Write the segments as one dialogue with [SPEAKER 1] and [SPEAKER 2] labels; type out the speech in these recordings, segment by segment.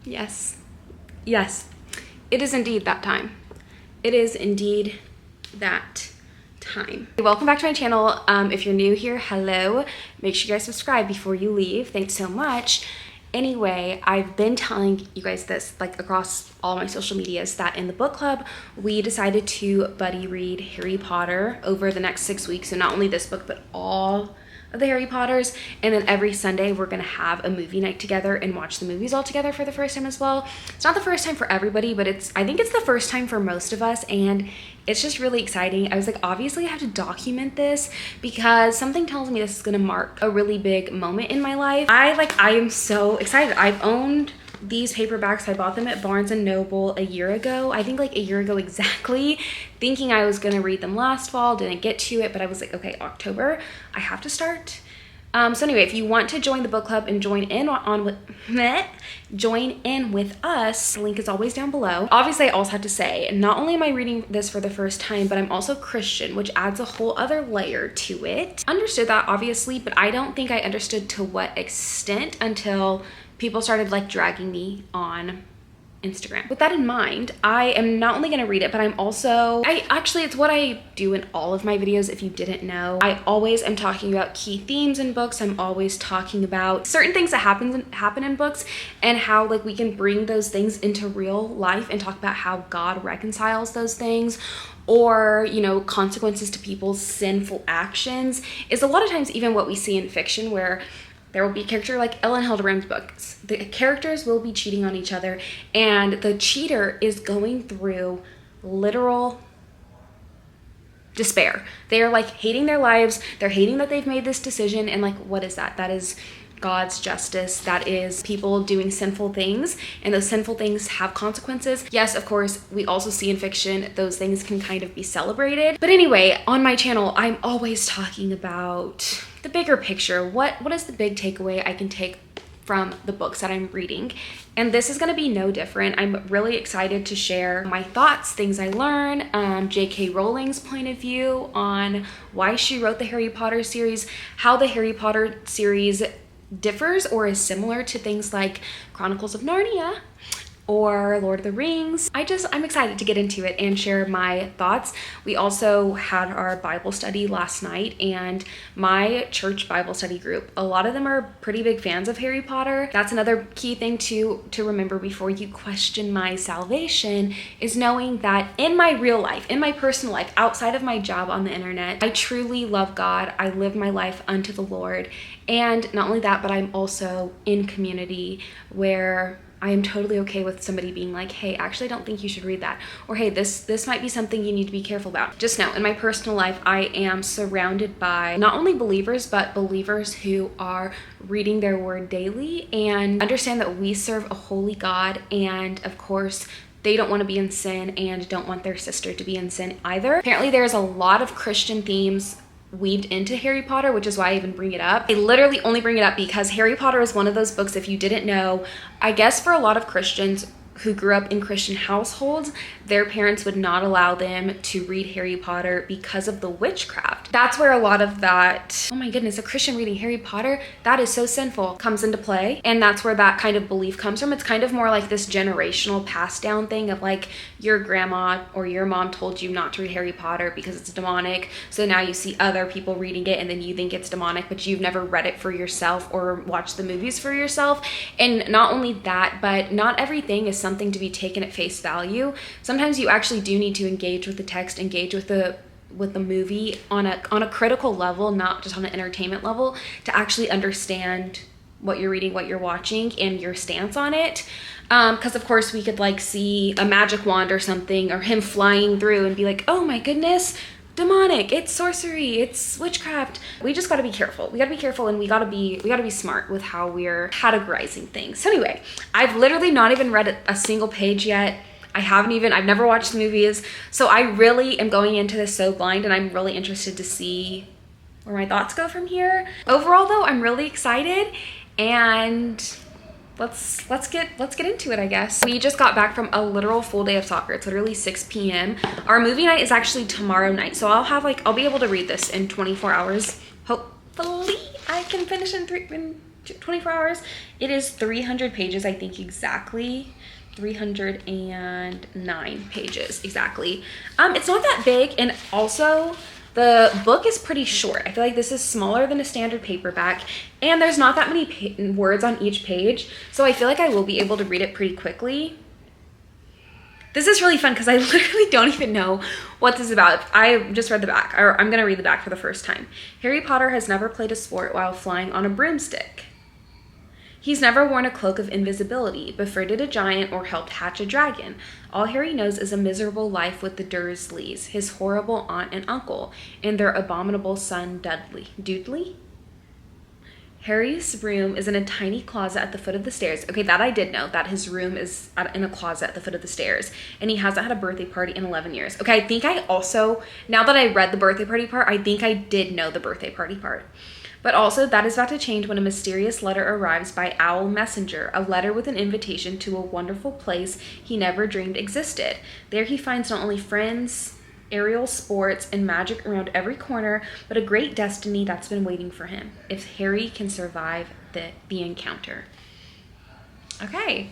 [SPEAKER 1] Yes. Yes. It is indeed that time. It is indeed that time. Welcome back to my channel. If you're new here, hello. Make sure you guys subscribe before you leave. Thanks so much. Anyway, I've been telling you guys this like across all my social medias that in the book club, we decided to buddy read Harry Potter over the next 6 weeks. So not only this book, but all of the Harry Potters. And then every Sunday we're gonna have a movie night together and watch the movies all together for the first time as well. It's not the first time for everybody, but I think it's the first time for most of us, and it's just really exciting. I was like, obviously I have to document this because something tells me this is gonna mark a really big moment in my life. I am so excited. I've owned these paperbacks. I bought them at Barnes and Noble a year ago. I think like a year ago exactly, thinking I was gonna read them last fall, didn't get to it, but I was like, okay, October, I have to start. So anyway, if you want to join the book club and join in with us, the link is always down below. Obviously, I also have to say, not only am I reading this for the first time, but I'm also Christian, which adds a whole other layer to it. Understood that obviously, but I don't think I understood to what extent until people started like dragging me on Instagram. With that in mind, I am not only gonna read it, but it's what I do in all of my videos if you didn't know. I always am talking about key themes in books. I'm always talking about certain things that happen in books and how like we can bring those things into real life and talk about how God reconciles those things, or, you know, consequences to people's sinful actions is a lot of times even what we see in fiction, where there will be a character like Ellen Hildebrand's books. The characters will be cheating on each other, and the cheater is going through literal despair. They are like hating their lives. They're hating that they've made this decision. And like, what is that? That is God's justice. That is people doing sinful things, and those sinful things have consequences. Yes, of course, we also see in fiction those things can kind of be celebrated. But anyway, on my channel, I'm always talking about the bigger picture. What is the big takeaway I can take from the books that I'm reading? And this is gonna be no different. I'm really excited to share my thoughts, things I learn, J.K. Rowling's point of view on why she wrote the Harry Potter series, how the Harry Potter series differs or is similar to things like Chronicles of Narnia or Lord of the Rings. I'm excited to get into it and share my thoughts. We also had our Bible study last night, and my church Bible study group, a lot of them are pretty big fans of Harry Potter. That's another key thing to remember before you question my salvation, is knowing that in my real life, in my personal life, outside of my job on the internet, I truly love God. I live my life unto the Lord. And not only that, but I'm also in community where I am totally okay with somebody being like, hey, actually I don't think you should read that. Or hey, this might be something you need to be careful about. Just know, in my personal life, I am surrounded by not only believers, but believers who are reading their word daily and understand that we serve a holy God. And of course, they don't want to be in sin and don't want their sister to be in sin either. Apparently there's a lot of Christian themes weaved into Harry Potter, which is why I even bring it up. I literally only bring it up because Harry Potter is one of those books, if you didn't know, I guess for a lot of Christians who grew up in Christian households, their parents would not allow them to read Harry Potter because of the witchcraft. That's where a lot of that, oh my goodness, a Christian reading Harry Potter, that is so sinful, comes into play. And that's where that kind of belief comes from. It's kind of more like this generational passed down thing of like your grandma or your mom told you not to read Harry Potter because it's demonic. So now you see other people reading it and then you think it's demonic, but you've never read it for yourself or watched the movies for yourself. And not only that, but not everything is something to be taken at face value. Sometimes you actually do need to engage with the text, engage with the movie on a critical level, not just on an entertainment level, to actually understand what you're reading, what you're watching, and your stance on it. Because of course we could like see a magic wand or something, or him flying through and be like, oh my goodness, demonic, it's sorcery, it's witchcraft. We just gotta be careful. We gotta be careful, and we gotta be smart with how we're categorizing things. So anyway, I've literally not even read a single page yet. I've never watched the movies. So I really am going into this so blind, and I'm really interested to see where my thoughts go from here. Overall though, I'm really excited, and let's get into it, I guess. We just got back from a literal full day of soccer. It's literally 6 p.m. Our movie night is actually tomorrow night. So I'll be able to read this in 24 hours. Hopefully I can finish in 24 hours. It is 300 pages, I think, exactly. 309 pages exactly. It's not that big, and also the book is pretty short. I feel like this is smaller than a standard paperback, and there's not that many words on each page, so I feel like I will be able to read it pretty quickly. This is really fun because I literally don't even know what this is about. I just read the back, or I'm gonna read the back for the first time. Harry Potter has never played a sport while flying on a broomstick. He's never worn a cloak of invisibility, befriended a giant, or helped hatch a dragon. All Harry knows is a miserable life with the Dursleys, his horrible aunt and uncle, and their abominable son, Dudley? Harry's room is in a tiny closet at the foot of the stairs. Okay, that I did know, that his room is in a closet at the foot of the stairs. And he hasn't had a birthday party in 11 years. Okay, I think I also, now that I read the birthday party part, I think I did know the birthday party part. But also, that is about to change when a mysterious letter arrives by Owl Messenger, a letter with an invitation to a wonderful place he never dreamed existed. There he finds not only friends, aerial sports, and magic around every corner, but a great destiny that's been waiting for him, if Harry can survive the encounter. Okay,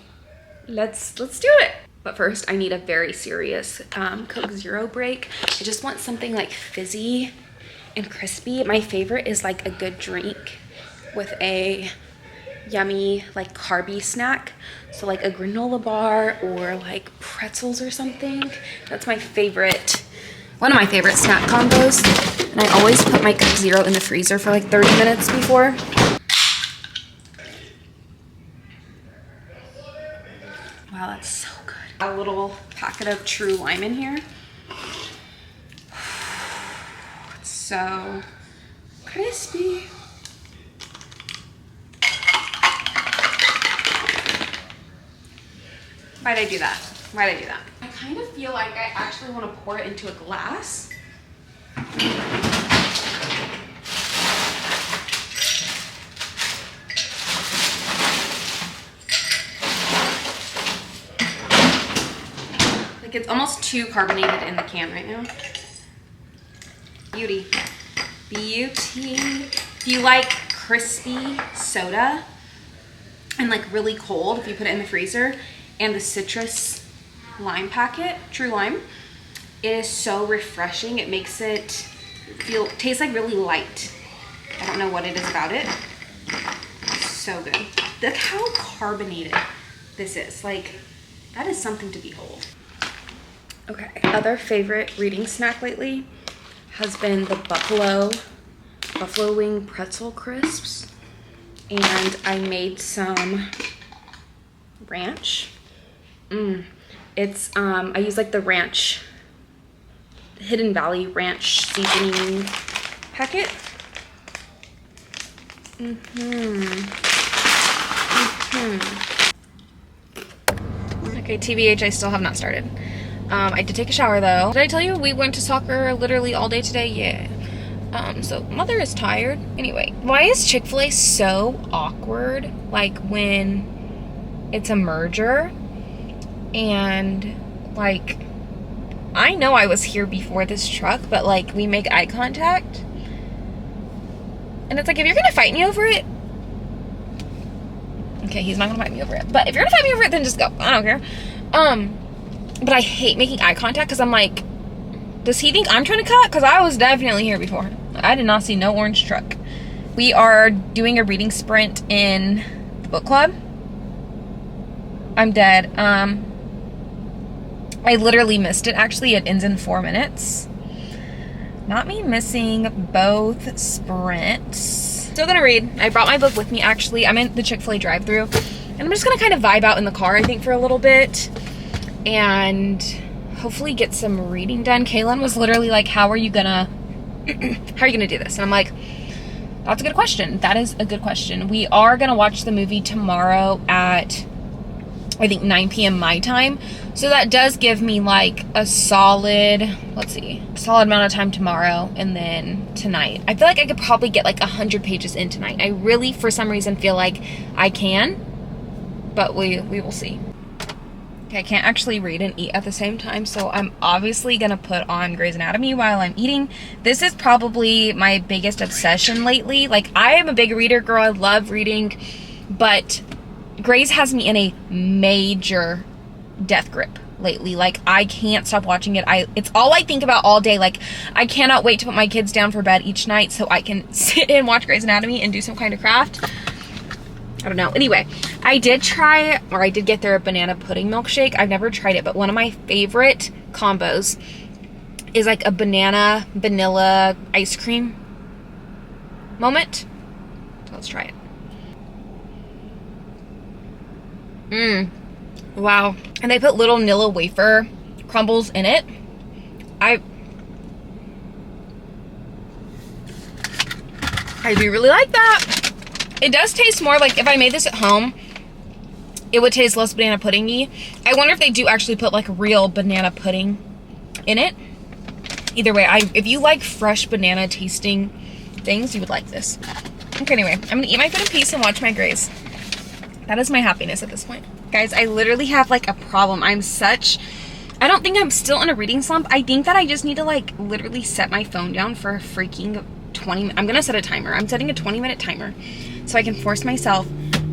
[SPEAKER 1] let's do it. But first, I need a very serious Coke Zero break. I just want something like fizzy and crispy. My favorite is like a good drink with a yummy like carby snack, so like a granola bar or like pretzels or something. That's my favorite, one of my favorite snack combos, and I always put my Coke Zero in the freezer for like 30 minutes before. Wow, that's so good. A little packet of True Lime in here. So crispy. Why'd I do that? Why'd I do that? I kind of feel like I actually want to pour it into a glass. Like it's almost too carbonated in the can right now. Beauty. If you like crispy soda and like really cold, if you put it in the freezer, and the citrus lime packet, True Lime, it is so refreshing. It makes it taste like really light. I don't know what it is about it. So good. Look how carbonated this is. Like, that is something to behold. Okay, other favorite reading snack lately has been the buffalo wing pretzel crisps, and I made some ranch. It's I use like the ranch, Hidden Valley ranch seasoning packet. Okay, TBH, I still have not started. I did take a shower though. Did I tell you we went to soccer literally all day today? Yeah. So mother is tired. Anyway, why is Chick-fil-A so awkward? Like when it's a merger, and like, I know I was here before this truck, but like we make eye contact, and it's like, if you're gonna fight me over it, okay, he's not gonna fight me over it, but if you're gonna fight me over it, then just go. I don't care. But I hate making eye contact because I'm like, does he think I'm trying to cut? Because I was definitely here before. I did not see no orange truck. We are doing a reading sprint in the book club. I'm dead. I literally missed it. Actually, it ends in 4 minutes. Not me missing both sprints. Still gonna read. I brought my book with me, actually. I'm in the Chick-fil-A drive-thru, and I'm just gonna kind of vibe out in the car, I think, for a little bit, and hopefully get some reading done. Kaylin was literally like, how are you gonna do this? And I'm like, that's a good question. That is a good question. We are gonna watch the movie tomorrow at, I think, 9 p.m. my time. So that does give me like a solid amount of time tomorrow, and then tonight. I feel like I could probably get like 100 pages in tonight. I really, for some reason, feel like I can, but we will see. Okay, I can't actually read and eat at the same time, so I'm obviously gonna put on Grey's Anatomy while I'm eating. This is probably my biggest obsession lately. Like, I am a big reader girl, I love reading, but Grey's has me in a major death grip lately. Like, I can't stop watching it. It's all I think about all day. Like, I cannot wait to put my kids down for bed each night so I can sit and watch Grey's Anatomy and do some kind of craft. I don't know. Anyway, I did get their banana pudding milkshake. I've never tried it, but one of my favorite combos is like a banana vanilla ice cream moment. Let's try it. Wow. And they put little Nilla wafer crumbles in it. I do really like that. It does taste more like, if I made this at home, it would taste less banana puddingy. I wonder if they do actually put like real banana pudding in it. Either way, if you like fresh banana tasting things, you would like this. Okay, anyway, I'm gonna eat my food in peace and watch my Greys. That is my happiness at this point. Guys, I literally have like a problem. I don't think I'm still in a reading slump. I think that I just need to like literally set my phone down for a freaking 20, I'm gonna set a timer. I'm setting a 20-minute timer so I can force myself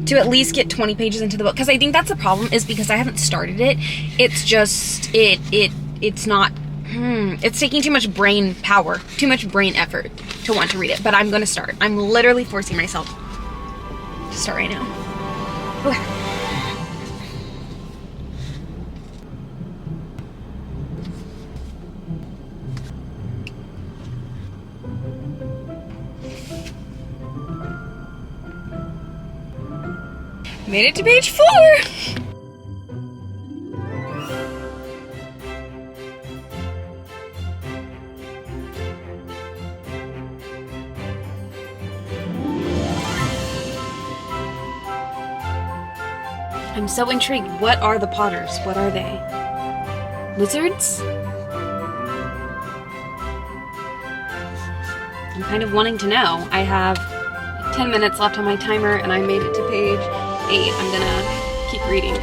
[SPEAKER 1] to at least get 20 pages into the book. Because I think that's the problem, is because I haven't started it. It's just, it's not, it's taking too much brain power, too much brain effort to want to read it. But I'm gonna start. I'm literally forcing myself to start right now. Okay. Made it to page 4. I'm so intrigued. What are the Potters? What are they? Lizards? I'm kind of wanting to know. I have 10 minutes left on my timer and I made it to page 8. I'm gonna keep reading.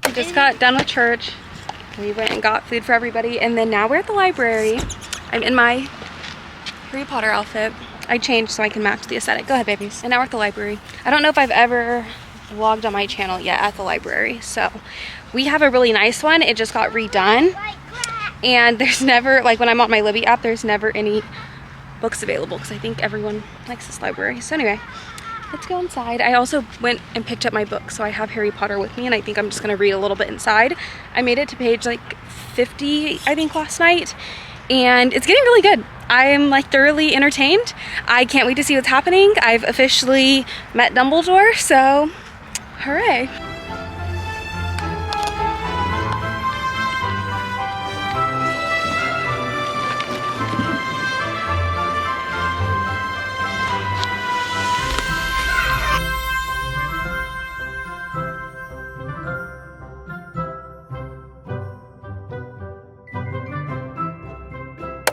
[SPEAKER 1] We just got done with church. We went and got food for everybody, and then now we're at the library. I'm in my Harry Potter outfit. I changed so I can match the aesthetic. Go ahead, babies. And now we're at the library. I don't know if I've ever vlogged on my channel yet at the library, so we have a really nice one. It just got redone, and there's never, like when I'm on my Libby app, there's never any books available because I think everyone likes this library. So anyway, let's go inside. I also went and picked up my book, so I have Harry Potter with me, and I think I'm just gonna read a little bit inside. I made it to page like 50, I think, last night, and it's getting really good. I am like thoroughly entertained. I can't wait to see what's happening. I've officially met Dumbledore, so hooray.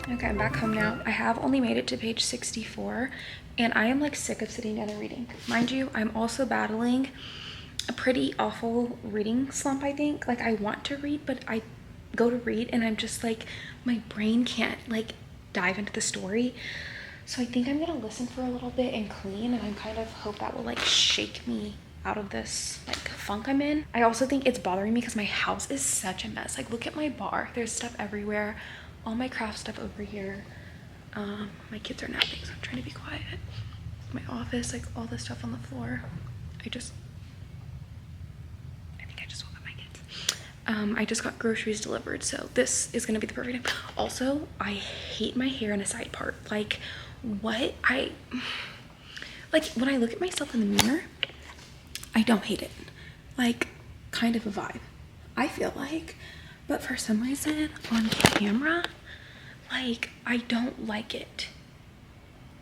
[SPEAKER 1] Okay, I'm back home now. I have only made it to page 64, and I am like sick of sitting down and reading. Mind you, I'm also battling a pretty awful reading slump, I think. Like, I want to read, but I go to read and I'm just like, my brain can't like dive into the story. So I think I'm gonna listen for a little bit and clean, and I kind of hope that will like shake me out of this like funk I'm in. I also think it's bothering me because my house is such a mess. Like, look at my bar. There's stuff everywhere. All my craft stuff over here. My kids are napping, so I'm trying to be quiet. My office, like all this stuff on the floor. I think I just woke up my kids. I just got groceries delivered, so this is gonna be the perfect time. Also, I hate my hair in a side part. Like, what? Like, when I look at myself in the mirror, I don't hate it. Like, kind of a vibe, I feel like. But for some reason, on camera, like, I don't like it.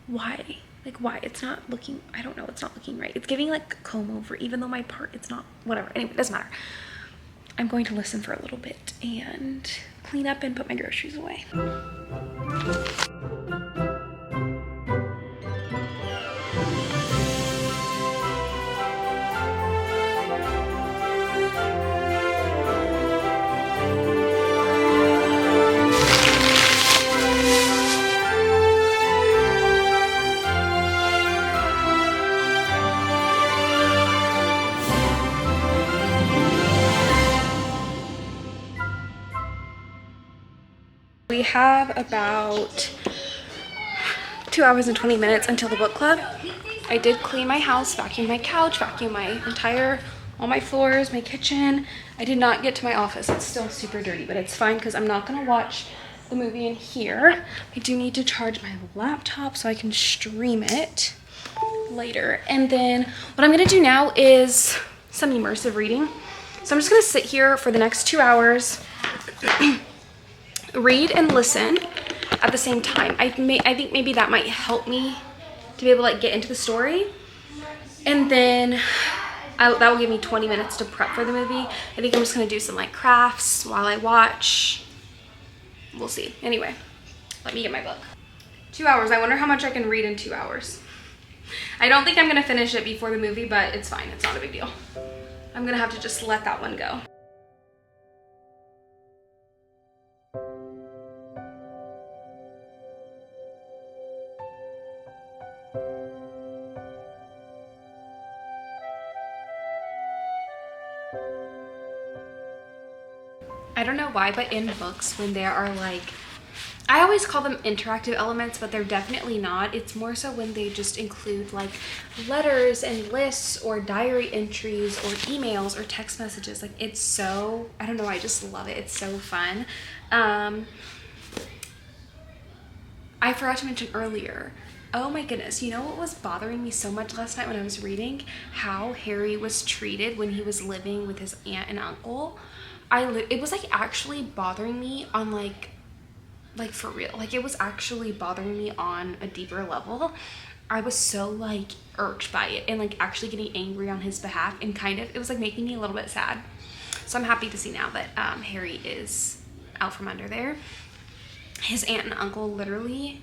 [SPEAKER 1] Why? Like, why? It's not looking, I don't know, it's not looking right. It's giving like comb over, even though my part, it's not, whatever. Anyway, it doesn't matter. I'm going to listen for a little bit and clean up and put my groceries away. have about 2 hours and 20 minutes until the book club. I did clean my house, vacuum my couch, vacuum all my floors, my kitchen. I did not get to my office. It's still super dirty, but it's fine because I'm not gonna watch the movie in here. I do need to charge my laptop so I can stream it later. And then what I'm gonna do now is some immersive reading. So I'm just gonna sit here for the next 2 hours, read and listen at the same time. I think maybe that might help me to be able to like get into the story. And then that will give me 20 minutes to prep for the movie. I think I'm just gonna do some like crafts while I watch. We'll see. Anyway, let me get my book. 2 hours. I wonder how much I can read in 2 hours. I don't think I'm gonna finish it before the movie, but it's fine. It's not a big deal. I'm gonna have to just let that one go. I don't know why, but in books, when there are like, I always call them interactive elements, but they're definitely not. It's more so when they just include like letters and lists or diary entries or emails or text messages. Like it's so, I don't know, I just love it. It's so fun. I forgot to mention earlier, oh my goodness, you know what was bothering me so much last night when I was reading? How Harry was treated when he was living with his aunt and uncle. It was like actually bothering me on like for real. Like it was actually bothering me on a deeper level. I was so like irked by it and like actually getting angry on his behalf, and it was like making me a little bit sad. So I'm happy to see now that Harry is out from under there. His aunt and uncle, literally,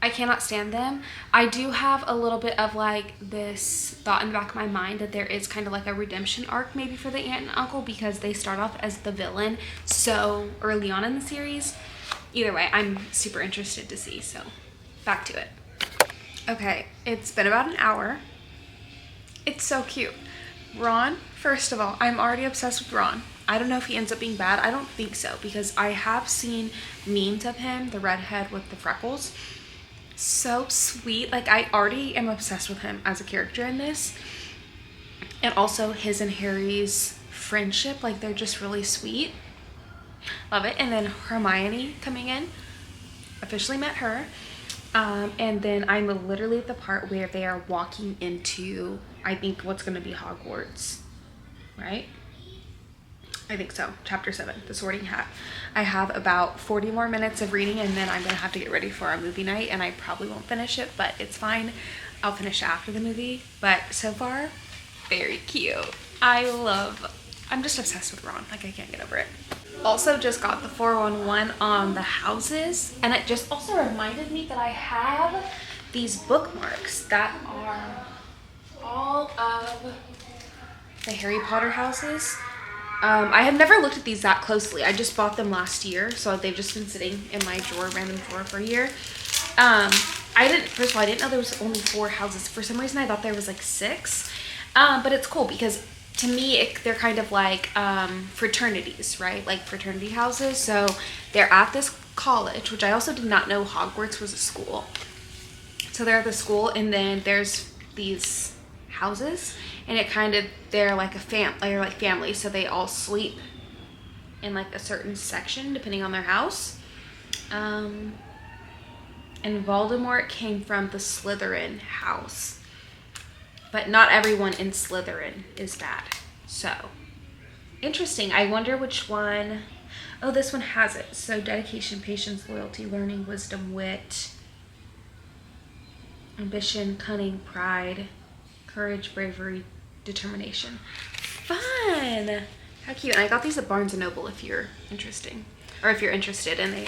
[SPEAKER 1] I cannot stand them. I do have a little bit of like this thought in the back of my mind that there is kind of like a redemption arc maybe for the aunt and uncle, because they start off as the villain so early on in the series. Either way, I'm super interested to see, so back to it. Okay, it's been about an hour. It's so cute. Ron, first of all, I'm already obsessed with Ron. I don't know if he ends up being bad. I don't think so, because I have seen memes of him, the redhead with the freckles. So sweet. Like I already am obsessed with him as a character in this. And also his and Harry's friendship, like they're just really sweet. Love it. And then Hermione coming in, officially met her. And then I'm literally at the part where they are walking into, I think, what's going to be Hogwarts, right? I think so. Chapter 7, The Sorting Hat. I have about 40 more minutes of reading, and then I'm going to have to get ready for our movie night, and I probably won't finish it, but it's fine. I'll finish after the movie. But so far, very cute. I'm just obsessed with Ron. Like I can't get over it. Also just got the 411 on the houses, and it just also reminded me that I have these bookmarks that are all of the Harry Potter houses. I have never looked at these that closely. I just bought them last year, so they've just been sitting in my random drawer for a year. First of all, I didn't know there was only 4 houses. For some reason, I thought there was like 6. But it's cool because to me, they're kind of like fraternities, right? Like fraternity houses. So they're at this college, which I also did not know Hogwarts was a school. So they're at the school, and then there's these houses, and they're like family, so they all sleep in like a certain section depending on their house. And Voldemort came from the Slytherin house, but not everyone in Slytherin is bad. So interesting. I wonder which one. Oh, this one has it. So dedication, patience, loyalty, learning, wisdom, wit, ambition, cunning, pride, courage, bravery, determination. Fun. How cute. And I got these at Barnes & Noble if you're interested, and they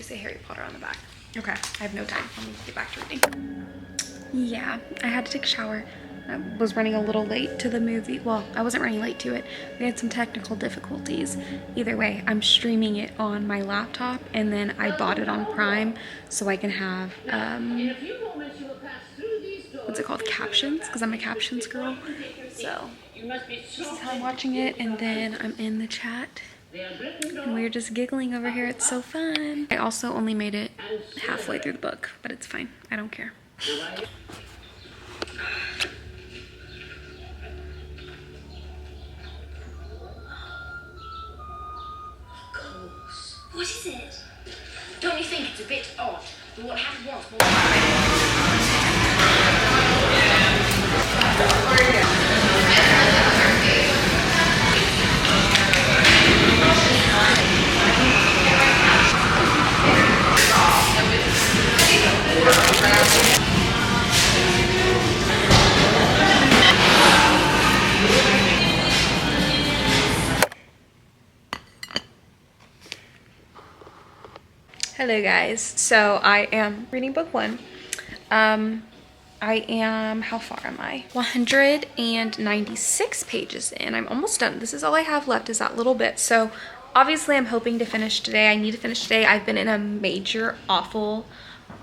[SPEAKER 1] say Harry Potter on the back. Okay, I have no time. Let me get back to reading. Yeah, I had to take a shower. I was running a little late to the movie. Well, I wasn't running late to it. We had some technical difficulties. Either way, I'm streaming it on my laptop, and then I bought it on Prime so I can have, what's it called? Captions, because I'm a captions girl. So this is how I'm watching it, and then I'm in the chat And we're just giggling over here. It's so fun. I also only made it halfway through the book, but it's fine. I don't care.
[SPEAKER 2] What is it? Don't you think it's a bit odd? But what happened once
[SPEAKER 1] Hello guys, so I am reading book 1. I am, how far am I? 196 pages in. I'm almost done. This is all I have left is that little bit. So obviously I'm hoping to finish today. I need to finish today. I've been in a major, awful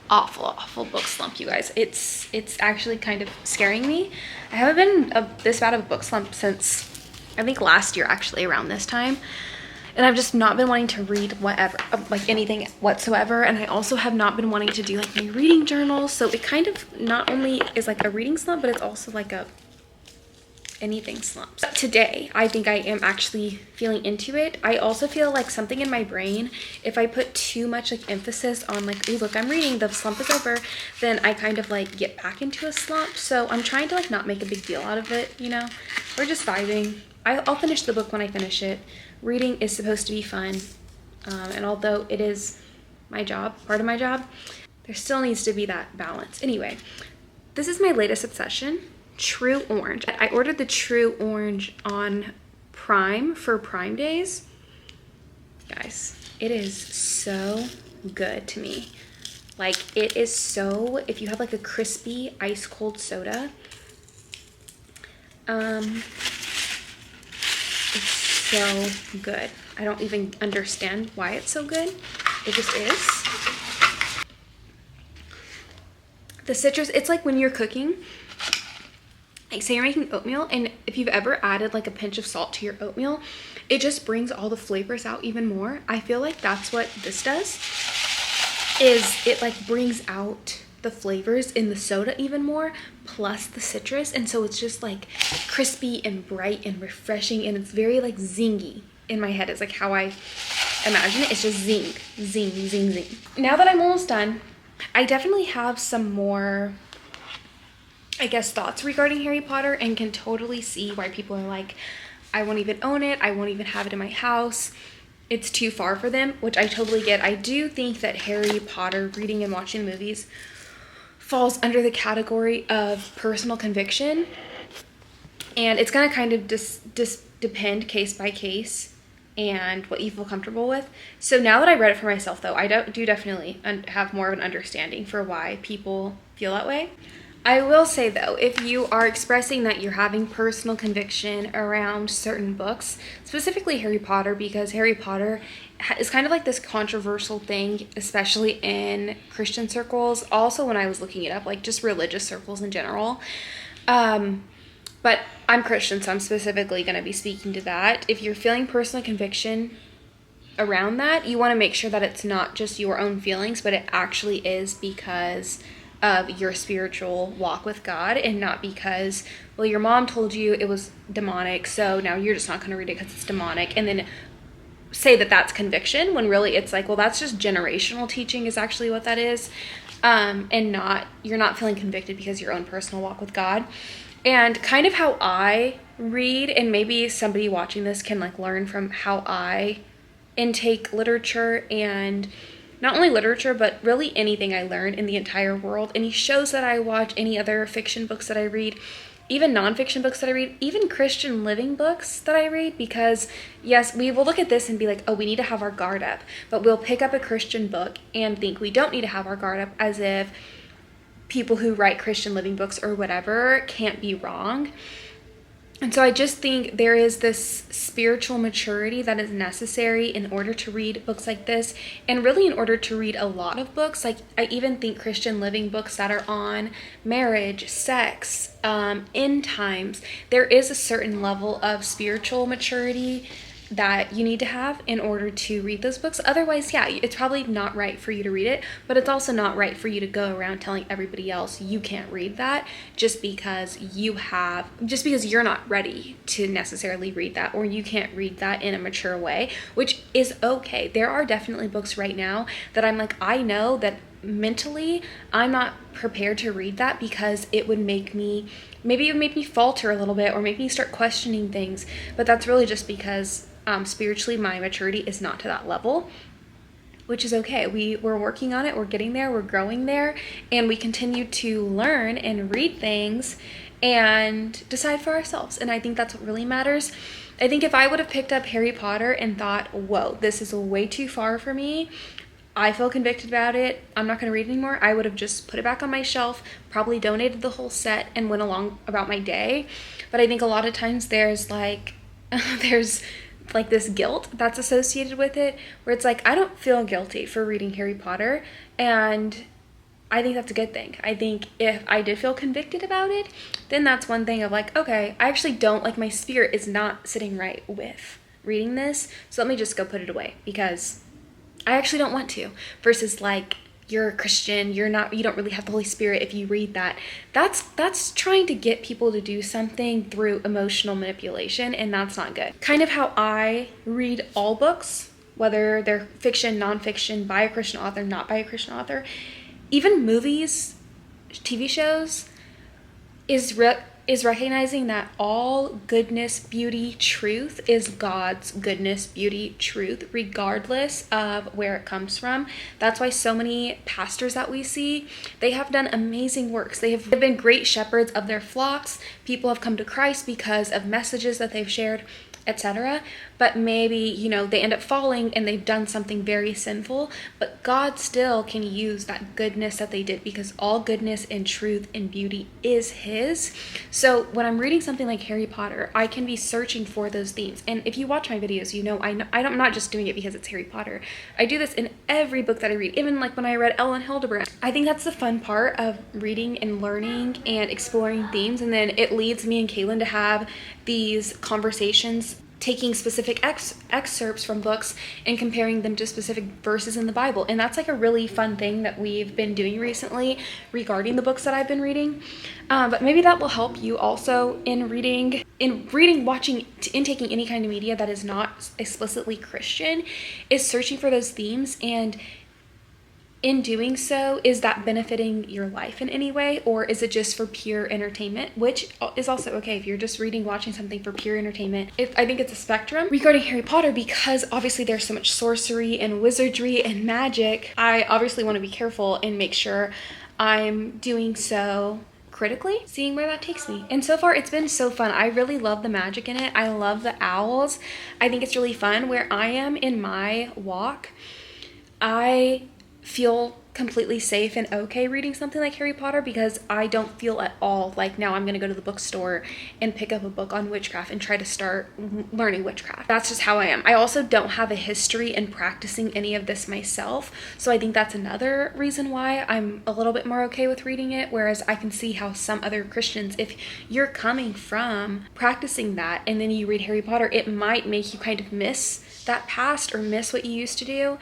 [SPEAKER 1] book slump, you guys. It's actually kind of scaring me. I haven't been this bad of a book slump since, I think last year actually, around this time. And I've just not been wanting to read whatever, like anything whatsoever. And I also have not been wanting to do like my reading journal. So it kind of not only is like a reading slump, but it's also like a anything slump. But today, I think I am actually feeling into it. I also feel like something in my brain, if I put too much like emphasis on like, oh look, I'm reading, the slump is over, then I kind of like get back into a slump. So I'm trying to like not make a big deal out of it, you know? We're just vibing. I'll finish the book when I finish it. Reading is supposed to be fun, and although it is my job, part of my job, there still needs to be that balance. Anyway, this is my latest obsession, True Orange. I ordered the True Orange on Prime for Prime Days. Guys, it is so good to me. Like, it is so, if you have like a crispy ice cold soda, it's so good. I don't even understand why it's so good. It just is. The citrus, it's like when you're cooking, like say you're making oatmeal, and if you've ever added like a pinch of salt to your oatmeal, it just brings all the flavors out even more. I feel like that's what this does, is it like brings out the flavors in the soda even more, plus the citrus, and so it's just like crispy and bright and refreshing, and it's very like zingy. In my head is like how I imagine it. It's just zing, zing, zing, zing. Now that I'm almost done, I definitely have some more, I guess, thoughts regarding Harry Potter, and can totally see why people are like, I won't even own it, I won't even have it in my house, it's too far for them, which I totally get. I do think that Harry Potter, reading and watching the movies, falls under the category of personal conviction, and it's gonna kind of depend case by case and what you feel comfortable with. So now that I read it for myself though, I do definitely have more of an understanding for why people feel that way. I will say though, if you are expressing that you're having personal conviction around certain books, specifically Harry Potter, because Harry Potter is kind of like this controversial thing, especially in Christian circles. Also, when I was looking it up, like just religious circles in general. But I'm Christian, so I'm specifically going to be speaking to that. If you're feeling personal conviction around that, you want to make sure that it's not just your own feelings, but it actually is because of your spiritual walk with God, and not because, well, your mom told you it was demonic, so now you're just not going to read it because it's demonic, and then say that that's conviction, when really it's like, well, that's just generational teaching is actually what that is, and not, you're not feeling convicted because of your own personal walk with God. And kind of how I read, and maybe somebody watching this can like learn from how I intake literature, and not only literature, but really anything I learn in the entire world, any shows that I watch, any other fiction books that I read, even nonfiction books that I read, even Christian living books that I read, because yes, we will look at this and be like, oh, we need to have our guard up, but we'll pick up a Christian book and think we don't need to have our guard up, as if people who write Christian living books or whatever can't be wrong. And so I just think there is this spiritual maturity that is necessary in order to read books like this, and really in order to read a lot of books. Like, I even think Christian living books that are on marriage, sex, end times, there is a certain level of spiritual maturity that you need to have in order to read those books. Otherwise, yeah, it's probably not right for you to read it, but it's also not right for you to go around telling everybody else you can't read that just because you're not ready to necessarily read that, or you can't read that in a mature way, which is okay. There are definitely books right now that I'm like, I know that mentally I'm not prepared to read that because it would make me falter a little bit or make me start questioning things, but that's really just because spiritually my maturity is not to that level, which is okay. We're working on it, we're getting there, we're growing there, and we continue to learn and read things and decide for ourselves, and I think that's what really matters. I think if I would have picked up Harry Potter and thought, whoa, this is way too far for me, I feel convicted about it, I'm not going to read it anymore, I would have just put it back on my shelf, probably donated the whole set and went along about my day. But I think a lot of times there's this guilt that's associated with it, where it's like, I don't feel guilty for reading Harry Potter, and I think that's a good thing. I think if I did feel convicted about it, then that's one thing of like, okay, I actually don't, like, my spirit is not sitting right with reading this, so let me just go put it away because I actually don't want to, versus like, you're a Christian, you don't really have the Holy Spirit if you read that. That's trying to get people to do something through emotional manipulation, and that's not good. Kind of how I read all books, whether they're fiction, nonfiction, by a Christian author, not by a Christian author, even movies, TV shows, is recognizing that all goodness, beauty, truth is God's goodness, beauty, truth, regardless of where it comes from. That's why so many pastors that we see, they have done amazing works. They have been great shepherds of their flocks. People have come to Christ because of messages that they've shared, etc. But maybe, they end up falling and they've done something very sinful, but God still can use that goodness that they did because all goodness and truth and beauty is His. So when I'm reading something like Harry Potter, I can be searching for those themes. And if you watch my videos, I'm not just doing it because it's Harry Potter. I do this in every book that I read, even like when I read Ellen Hildebrand. I think that's the fun part of reading and learning and exploring themes, and then it leads me and Kaylin to have these conversations taking specific excerpts from books and comparing them to specific verses in the Bible. And that's like a really fun thing that we've been doing recently regarding the books that I've been reading. But maybe that will help you also in reading, watching, in taking any kind of media that is not explicitly Christian, is searching for those themes, and in doing so, is that benefiting your life in any way, or is it just for pure entertainment, which is also okay if you're just watching something for pure entertainment. I think it's a spectrum regarding Harry Potter, because obviously there's so much sorcery and wizardry and magic. I obviously want to be careful and make sure I'm doing so critically, seeing where that takes me. And so far it's been so fun. I really love the magic in it. I love the owls. I think it's really fun. Where I am in my walk, I feel completely safe and okay reading something like Harry Potter, because I don't feel at all like now I'm gonna go to the bookstore and pick up a book on witchcraft and try to start learning witchcraft. That's just how I am. I also don't have a history in practicing any of this myself, so I think that's another reason why I'm a little bit more okay with reading it, whereas I can see how some other Christians, if you're coming from practicing that and then you read Harry Potter, it might make you kind of miss that past or miss what you used to do.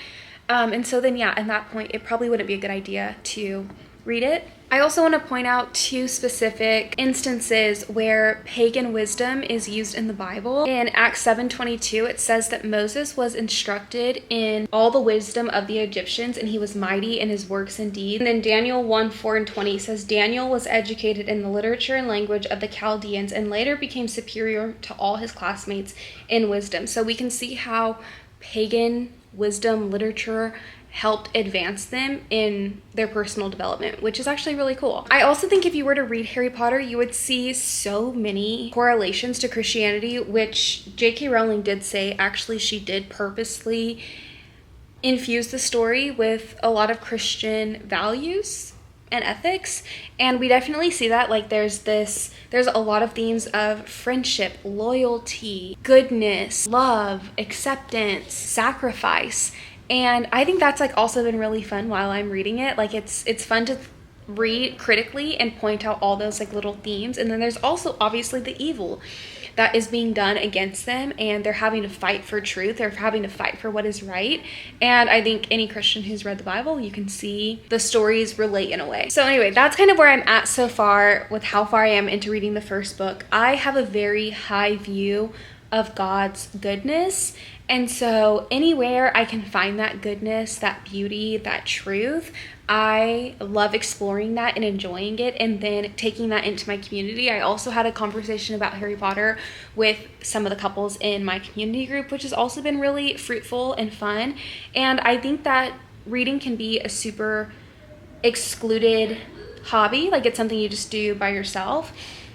[SPEAKER 1] And so then, yeah, at that point, it probably wouldn't be a good idea to read it. I also want to point out two specific instances where pagan wisdom is used in the Bible. In Acts 7:22, it says that Moses was instructed in all the wisdom of the Egyptians, and he was mighty in his works and deeds. And then Daniel 1:4-20 says Daniel was educated in the literature and language of the Chaldeans and later became superior to all his classmates in wisdom. So we can see how pagan wisdom literature helped advance them in their personal development, which is actually really cool. I also think if you were to read Harry Potter, you would see so many correlations to Christianity, which J.K. Rowling did say actually she did purposely infuse the story with a lot of Christian values and ethics, and we definitely see that. Like there's a lot of themes of friendship, loyalty, goodness, love, acceptance, sacrifice, and I think that's like also been really fun while I'm reading it. Like it's fun to read critically and point out all those like little themes. And then there's also obviously the evil that is being done against them, and they're having to fight for truth. They're having to fight for what is right. And I think any Christian who's read the Bible, you can see the stories relate in a way. So anyway, that's kind of where I'm at so far with how far I am into reading the first book. I have a very high view of God's goodness. And so anywhere I can find that goodness, that beauty, that truth, I love exploring that and enjoying it and then taking that into my community. I also had a conversation about Harry Potter with some of the couples in my community group, which has also been really fruitful and fun. And I think that reading can be a super excluded hobby, like it's something you just do by yourself.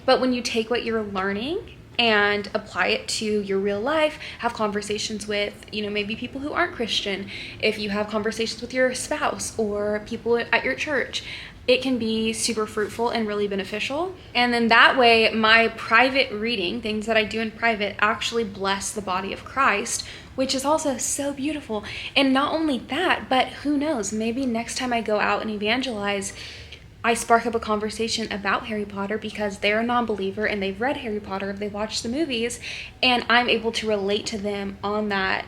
[SPEAKER 1] But when you take what you're learning and apply it to your real life, have conversations with, maybe people who aren't Christian, if you have conversations with your spouse or people at your church, it can be super fruitful and really beneficial. And then that way, my private reading, things that I do in private, actually bless the body of Christ, which is also so beautiful. And not only that, but who knows, maybe next time I go out and evangelize, I spark up a conversation about Harry Potter because they're a non-believer and they've read Harry Potter, they've watched the movies, and I'm able to relate to them on that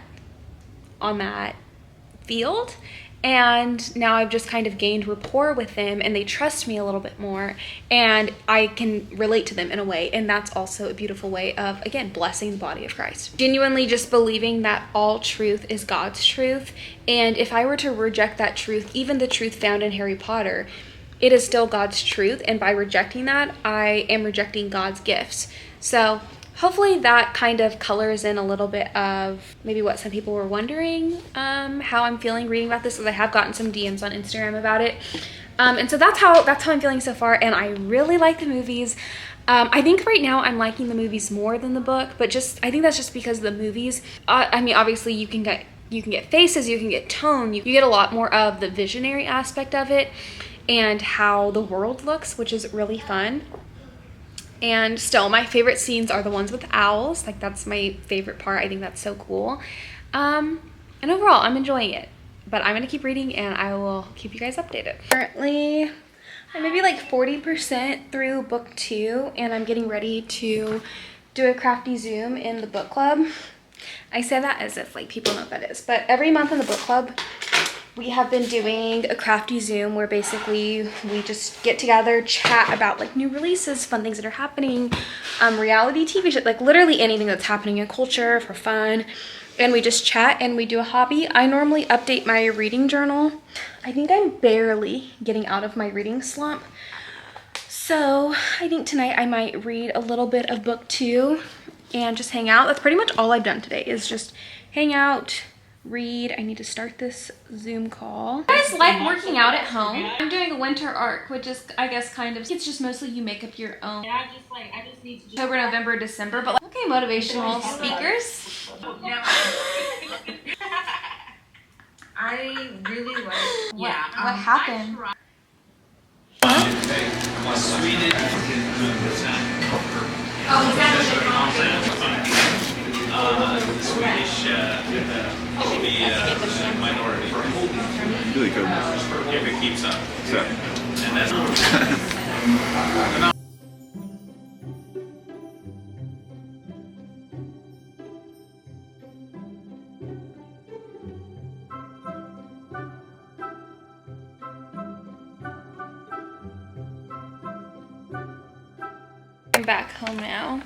[SPEAKER 1] field. And now I've just kind of gained rapport with them and they trust me a little bit more and I can relate to them in a way. And that's also a beautiful way of, again, blessing the body of Christ. Genuinely just believing that all truth is God's truth. And if I were to reject that truth, even the truth found in Harry Potter, it is still God's truth, and by rejecting that, I am rejecting God's gifts. So hopefully that kind of colors in a little bit of maybe what some people were wondering, how I'm feeling reading about this, because I have gotten some DMs on Instagram about it. And so that's how I'm feeling so far, and I really like the movies. I think right now I'm liking the movies more than the book, but I think that's just because the movies, obviously you can get faces, you can get tone, you get a lot more of the visionary aspect of it, and how the world looks, which is really fun. And still, my favorite scenes are the ones with owls. Like, that's my favorite part. I think that's so cool. And overall, I'm enjoying it. But I'm gonna keep reading and I will keep you guys updated. Currently, I'm maybe like 40% through book 2 and I'm getting ready to do a Crafty Zoom in the book club. I say that as if like people know what that is, but every month in the book club, we have been doing a Crafty Zoom where basically we just get together, chat about like new releases, fun things that are happening, reality TV shows, like literally anything that's happening in culture for fun. And we just chat and we do a hobby. I normally update my reading journal. I think I'm barely getting out of my reading slump. So I think tonight I might read a little bit of book 2 and just hang out. That's pretty much all I've done today is just hang out, read. I need to start this Zoom call. You guys like working out at home? I'm doing a winter arc, which is, I guess, kind of, it's just mostly you make up your own.
[SPEAKER 2] Yeah, I just need to
[SPEAKER 1] October, November, December, but like, okay, motivational speakers.
[SPEAKER 2] I really like.
[SPEAKER 1] What happened?
[SPEAKER 3] The Swedish will be a minority.
[SPEAKER 4] Really good.
[SPEAKER 3] If it keeps up.
[SPEAKER 4] So.
[SPEAKER 3] And that's
[SPEAKER 1] I'm back home now.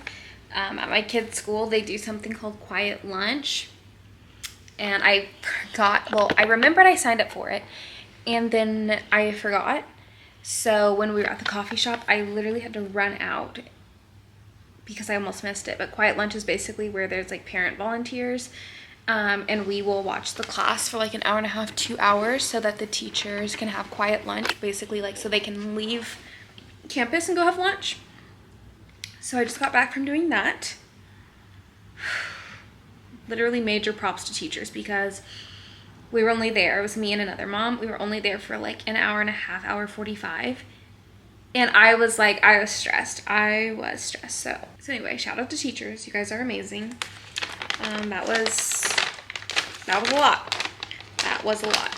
[SPEAKER 1] At my kids' school, they do something called quiet lunch. And I forgot, well, I remembered I signed up for it. And then I forgot. So when we were at the coffee shop, I literally had to run out because I almost missed it. But quiet lunch is basically where there's like parent volunteers. And we will watch the class for like an hour and a half, 2 hours so that the teachers can have quiet lunch. Basically like so they can leave campus and go have lunch. So I just got back from doing that. Literally major props to teachers because we were only there. It was me and another mom. We were only there for like an hour and a half, hour 45. And I was stressed. So anyway, shout out to teachers. You guys are amazing. That was a lot. That was a lot.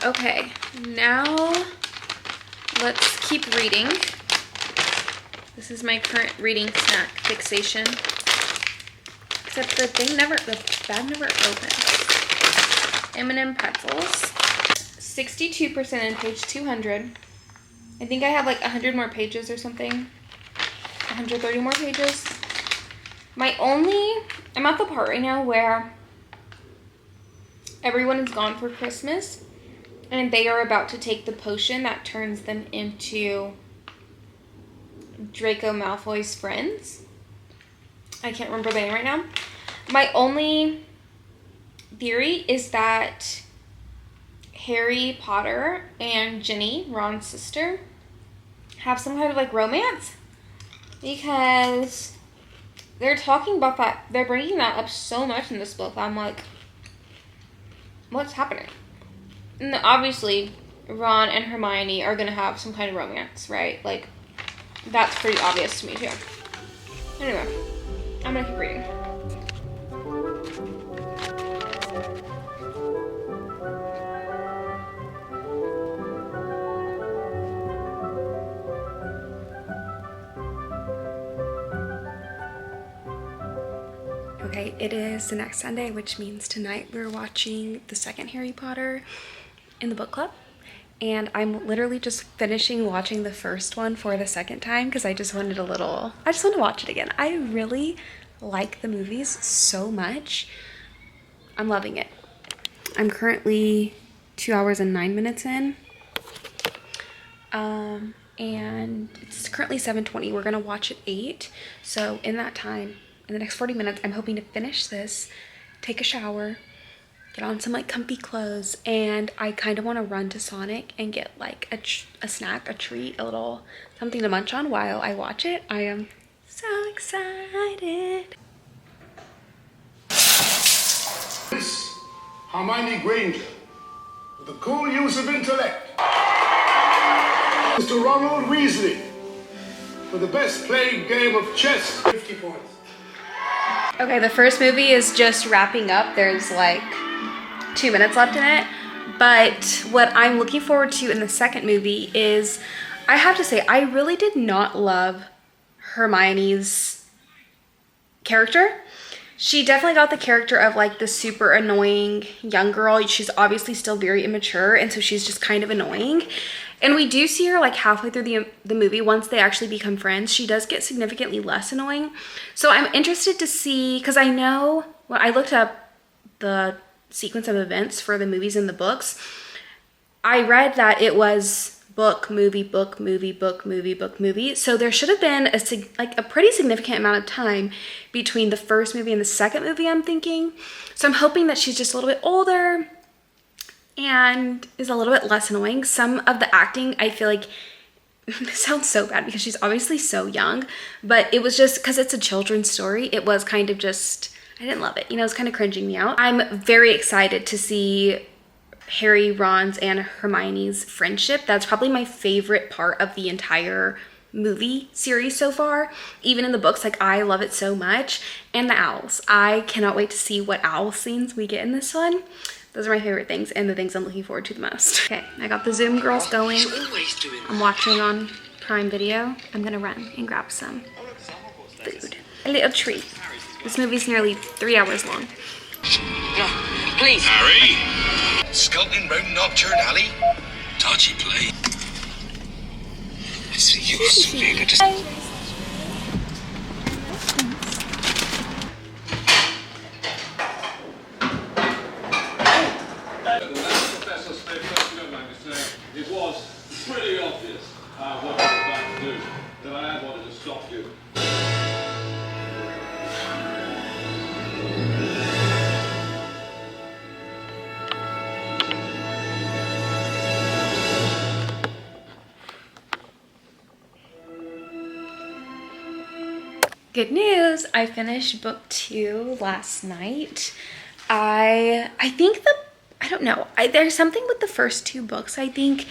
[SPEAKER 1] Okay, now let's keep reading. This is my current reading snack fixation. Except the bag never opens. M&M pretzels. 62% in page 200. I think I have like 100 more pages or something. 130 more pages. I'm at the part right now where everyone is gone for Christmas and they are about to take the potion that turns them into Draco Malfoy's friends. I can't remember the name right now. My only theory is that Harry Potter and Ginny, Ron's sister, have some kind of like romance, because they're talking about that. They're bringing that up so much in this book. I'm like, what's happening? And obviously, Ron and Hermione are gonna have some kind of romance, right? Like, that's pretty obvious to me too. Anyway, I'm gonna keep reading. Okay, it is the next Sunday, which means tonight we're watching the second Harry Potter in the book club. And I'm literally just finishing watching the first one for the second time because I just wanted to watch it again. I really like the movies so much. I'm loving it. I'm currently 2 hours and 9 minutes in. And it's currently 7:20. We're gonna watch at 8. So in that time, in the next 40 minutes, I'm hoping to finish this, take a shower, get on some like comfy clothes, and I kind of want to run to Sonic and get like a snack, a treat, a little something to munch on while I watch it. I am so excited.
[SPEAKER 4] Miss Hermione Granger, with the cool use of intellect. Mr. Ronald Weasley, for the best played game of chess, 50 points.
[SPEAKER 1] Okay, the first movie is just wrapping up. There's like 2 minutes left in it. But what I'm looking forward to in the second movie is, I have to say, I really did not love Hermione's character. She definitely got the character of like the super annoying young girl. She's obviously still very immature, and so she's just kind of annoying. And we do see her like halfway through the movie, once they actually become friends, she does get significantly less annoying. So I'm interested to see, because I know when I looked up the sequence of events for the movies and the books, I read that it was book, movie, book, movie, book, movie, book, movie. So there should have been a pretty significant amount of time between the first movie and the second movie, I'm thinking. So I'm hoping that she's just a little bit older and is a little bit less annoying. Some of the acting, I feel like, this sounds so bad because she's obviously so young, but it was just, because it's a children's story, it was kind of just, I didn't love it. You know, it was kind of cringing me out. I'm very excited to see Harry, Ron's, and Hermione's friendship. That's probably my favorite part of the entire movie series so far. Even in the books, like, I love it so much. And the owls. I cannot wait to see what owl scenes we get in this one. Those are my favorite things and the things I'm looking forward to the most. Okay, I got the Zoom girls going. I'm watching on Prime Video. I'm gonna run and grab some food. A little treat. This movie's nearly 3 hours long.
[SPEAKER 2] No, please.
[SPEAKER 5] Harry! Skulking round Nocturne Alley? Dodgy play. I see you being a
[SPEAKER 6] It was pretty obvious what you were about to do, that I wanted to stop you.
[SPEAKER 1] Good news, I finished book 2 last night. I think I don't know, there's something with the first 2 books, I think,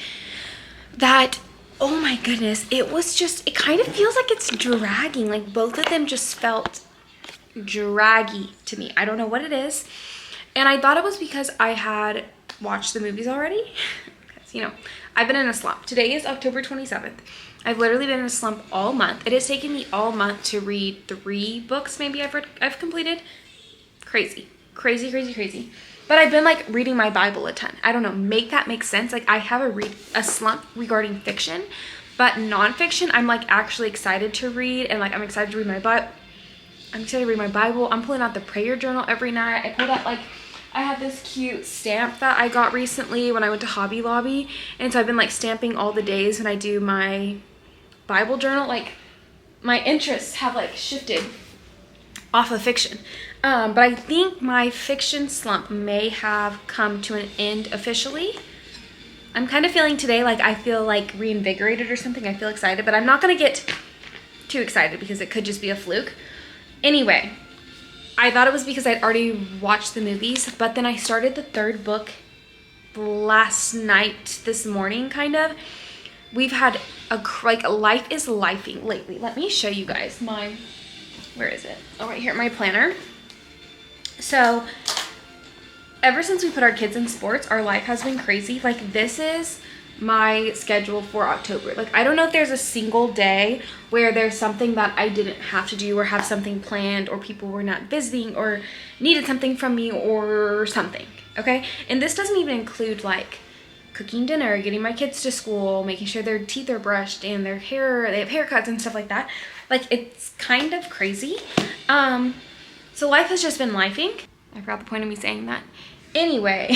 [SPEAKER 1] that, oh my goodness, it kind of feels like it's dragging. Like, both of them just felt draggy to me. I don't know what it is. And I thought it was because I had watched the movies already. Because, you know, I've been in a slump. Today is October 27th. I've literally been in a slump all month. It has taken me all month to read 3 books maybe I've completed. Crazy. Crazy, crazy, crazy. But I've been like reading my Bible a ton. I don't know, make that make sense. Like I have a slump regarding fiction, but nonfiction I'm like actually excited to read, and like I'm excited to read my Bible. I'm pulling out the prayer journal every night. I pulled out like, I have this cute stamp that I got recently when I went to Hobby Lobby. And so I've been like stamping all the days when I do my Bible journal. Like my interests have like shifted off of fiction. But I think my fiction slump may have come to an end officially. I'm kind of feeling today like I feel like reinvigorated or something. I feel excited, but I'm not going to get too excited because it could just be a fluke. Anyway, I thought it was because I'd already watched the movies, but then I started the 3rd book last night, this morning, kind of. We've had like life is lifing lately. Let me show you guys my, where is it? Oh, right here, my planner. So ever since we put our kids in sports, our life has been crazy. Like this is my schedule for October. Like I don't know if there's a single day where there's something that I didn't have to do or have something planned or people were not visiting or needed something from me or something, okay? And this doesn't even include like cooking dinner, getting my kids to school, making sure their teeth are brushed and they have haircuts and stuff like that. Like it's kind of crazy. So life has just been lifing. I forgot the point of me saying that. Anyway,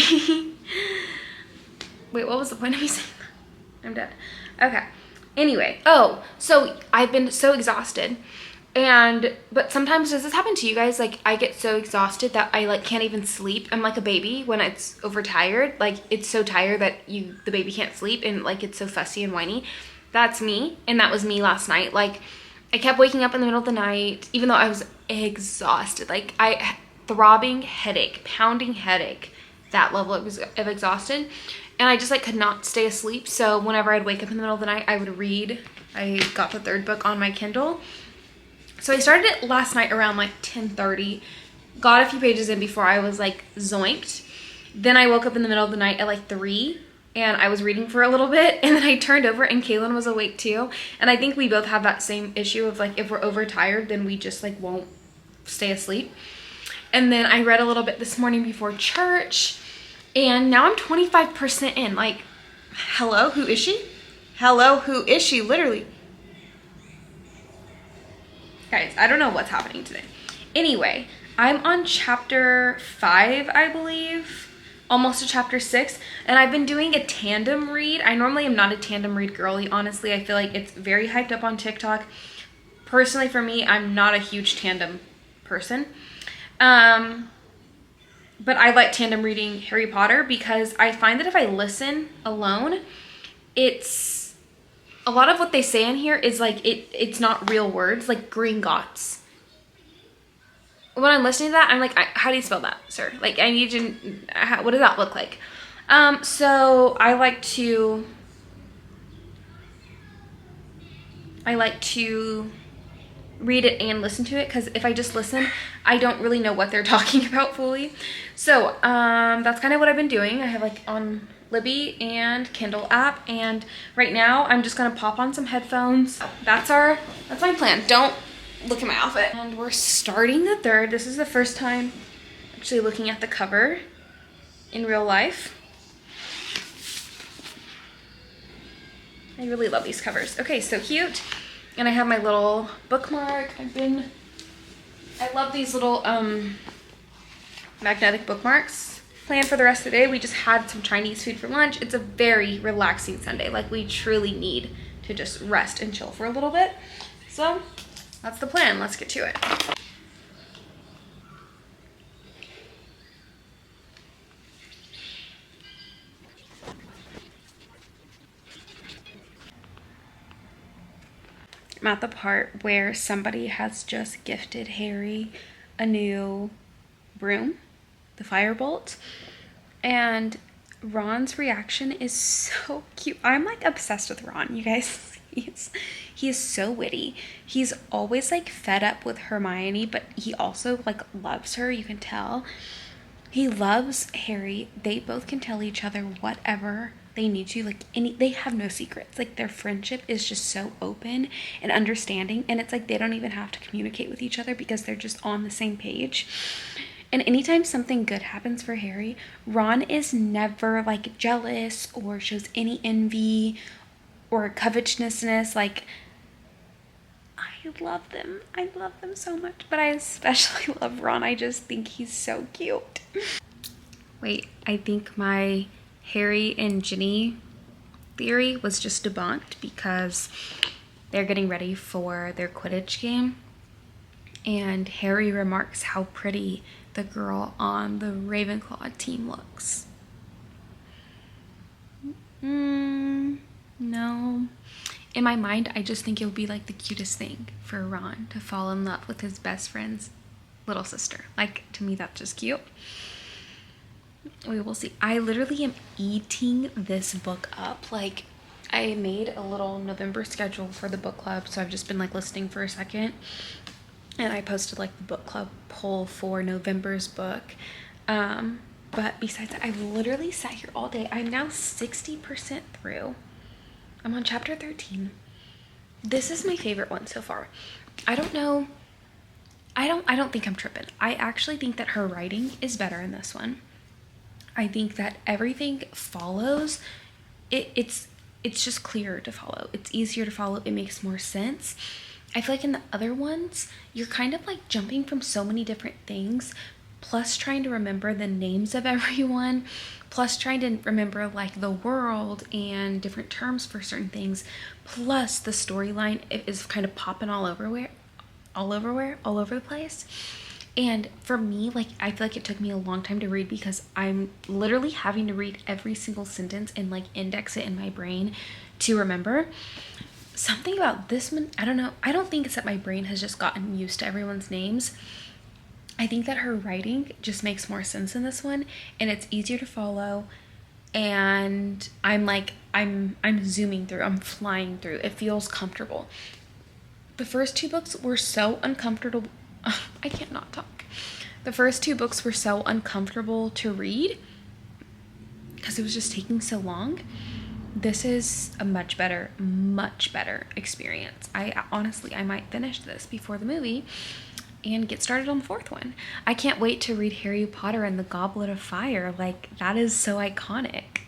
[SPEAKER 1] wait, what was the point of me saying that? I'm dead. Okay. Anyway, oh, so I've been so exhausted. But sometimes does this happen to you guys? Like I get so exhausted that I like can't even sleep. I'm like a baby when it's overtired. Like it's so tired that the baby can't sleep and like it's so fussy and whiny. That's me. And that was me last night. Like I kept waking up in the middle of the night, even though I was exhausted. Like throbbing headache, pounding headache, that level of exhausted. And I just like could not stay asleep. So whenever I'd wake up in the middle of the night, I would read. I got the 3rd book on my Kindle. So I started it last night around like 10:30. Got a few pages in before I was like zoinked. Then I woke up in the middle of the night at like 3 and I was reading for a little bit. And then I turned over and Kaylin was awake too. And I think we both have that same issue of like if we're overtired, then we just like won't stay asleep. And then I read a little bit this morning before church. And now I'm 25% in. Like, hello, who is she? Hello, who is she? Literally. Guys, I don't know what's happening today. Anyway, I'm on chapter 5, I believe. Almost to chapter 6. And I've been doing a tandem read. I normally am not a tandem read girly, honestly. I feel like it's very hyped up on TikTok. Personally, for me, I'm not a huge tandem person. But I like tandem reading Harry Potter because I find that if I listen alone, it's a lot of what they say in here is like it's not real words, like Gringotts. When I'm listening to that, I'm like, how do you spell that, sir? Like I need to, what does that look like? So I like to read it and listen to it, because if I just listen, I don't really know what they're talking about fully. So that's kind of what I've been doing. I have like on Libby and Kindle app, and right now I'm just gonna pop on some headphones. That's my plan. Don't look at my outfit. And we're starting the 3rd. This is the first time actually looking at the cover in real life. I really love these covers. Okay, so cute. And I have my little bookmark. I love these little magnetic bookmarks. Plan for the rest of the day. We just had some Chinese food for lunch. It's a very relaxing Sunday. Like we truly need to just rest and chill for a little bit. So that's the plan. Let's get to it. I'm at the part where somebody has just gifted Harry a new broom, the firebolt, and Ron's reaction is so cute. I'm like obsessed with Ron, you guys. He is so witty. He's always like fed up with Hermione, but he also like loves her, you can tell. He loves Harry. They both can tell each other whatever they need you. Like they have no secrets. Like their friendship is just so open and understanding, and it's like they don't even have to communicate with each other because they're just on the same page. And anytime something good happens for Harry, Ron is never like jealous or shows any envy or covetousness. Like, I love them. I love them so much, but I especially love Ron. I just think he's so cute. Wait, I think my Harry and Ginny theory was just debunked because they're getting ready for their Quidditch game. And Harry remarks how pretty the girl on the Ravenclaw team looks. No. In my mind, I just think it would be like the cutest thing for Ron to fall in love with his best friend's little sister. Like, to me, that's just cute. We will see. I literally am eating this book up. Like, I made a little November schedule for the book club, so I've just been like listening for a second. And I posted like the book club poll for November's book. But besides that, I've literally sat here all day. I'm now 60% through. I'm on chapter 13. This is my favorite one so far. I don't know. I don't think I'm tripping. I actually think that her writing is better in this one. I think that everything follows. It's just clearer to follow. It's easier to follow. It makes more sense. I feel like in the other ones, you're kind of like jumping from so many different things, plus trying to remember the names of everyone, plus trying to remember like the world and different terms for certain things, plus the storyline is kind of popping all over the place. And for me, like, I feel like it took me a long time to read because I'm literally having to read every single sentence and like index it in my brain to remember. Something about this one, I don't know. I don't think it's that my brain has just gotten used to everyone's names. I think that her writing just makes more sense in this one, and it's easier to follow. And I'm zooming through. I'm flying through. It feels comfortable. The first two books were so uncomfortable. I can't not talk. The first two books were so uncomfortable to read because it was just taking so long. This is a much better experience. I might finish this before the movie and get started on the fourth one. I can't wait to read Harry Potter and the Goblet of Fire. Like, that is so iconic.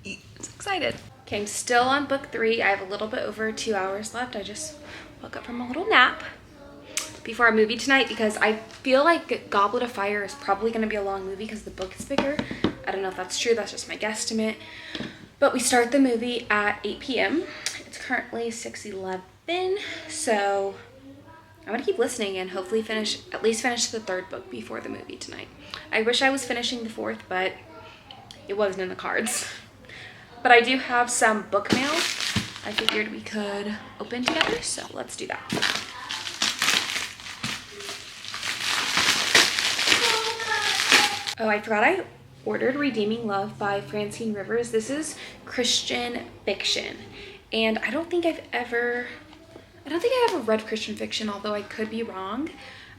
[SPEAKER 1] I'm so excited. Okay, I'm still on book 3. I have a little bit over 2 hours left. I just woke up from a little nap before our movie tonight because I feel like Goblet of Fire is probably going to be a long movie because the book is bigger. I don't know if that's true. That's just my guesstimate. But we start the movie at 8 p.m. It's currently 6:11, so I'm gonna keep listening and hopefully at least finish the third book before the movie tonight. I wish I was finishing the fourth, but it wasn't in the cards. But I do have some book mail I figured we could open together, so let's do that. Oh, I forgot I ordered Redeeming Love by Francine Rivers. This is Christian fiction, and I don't think I've ever read Christian fiction, although I could be wrong.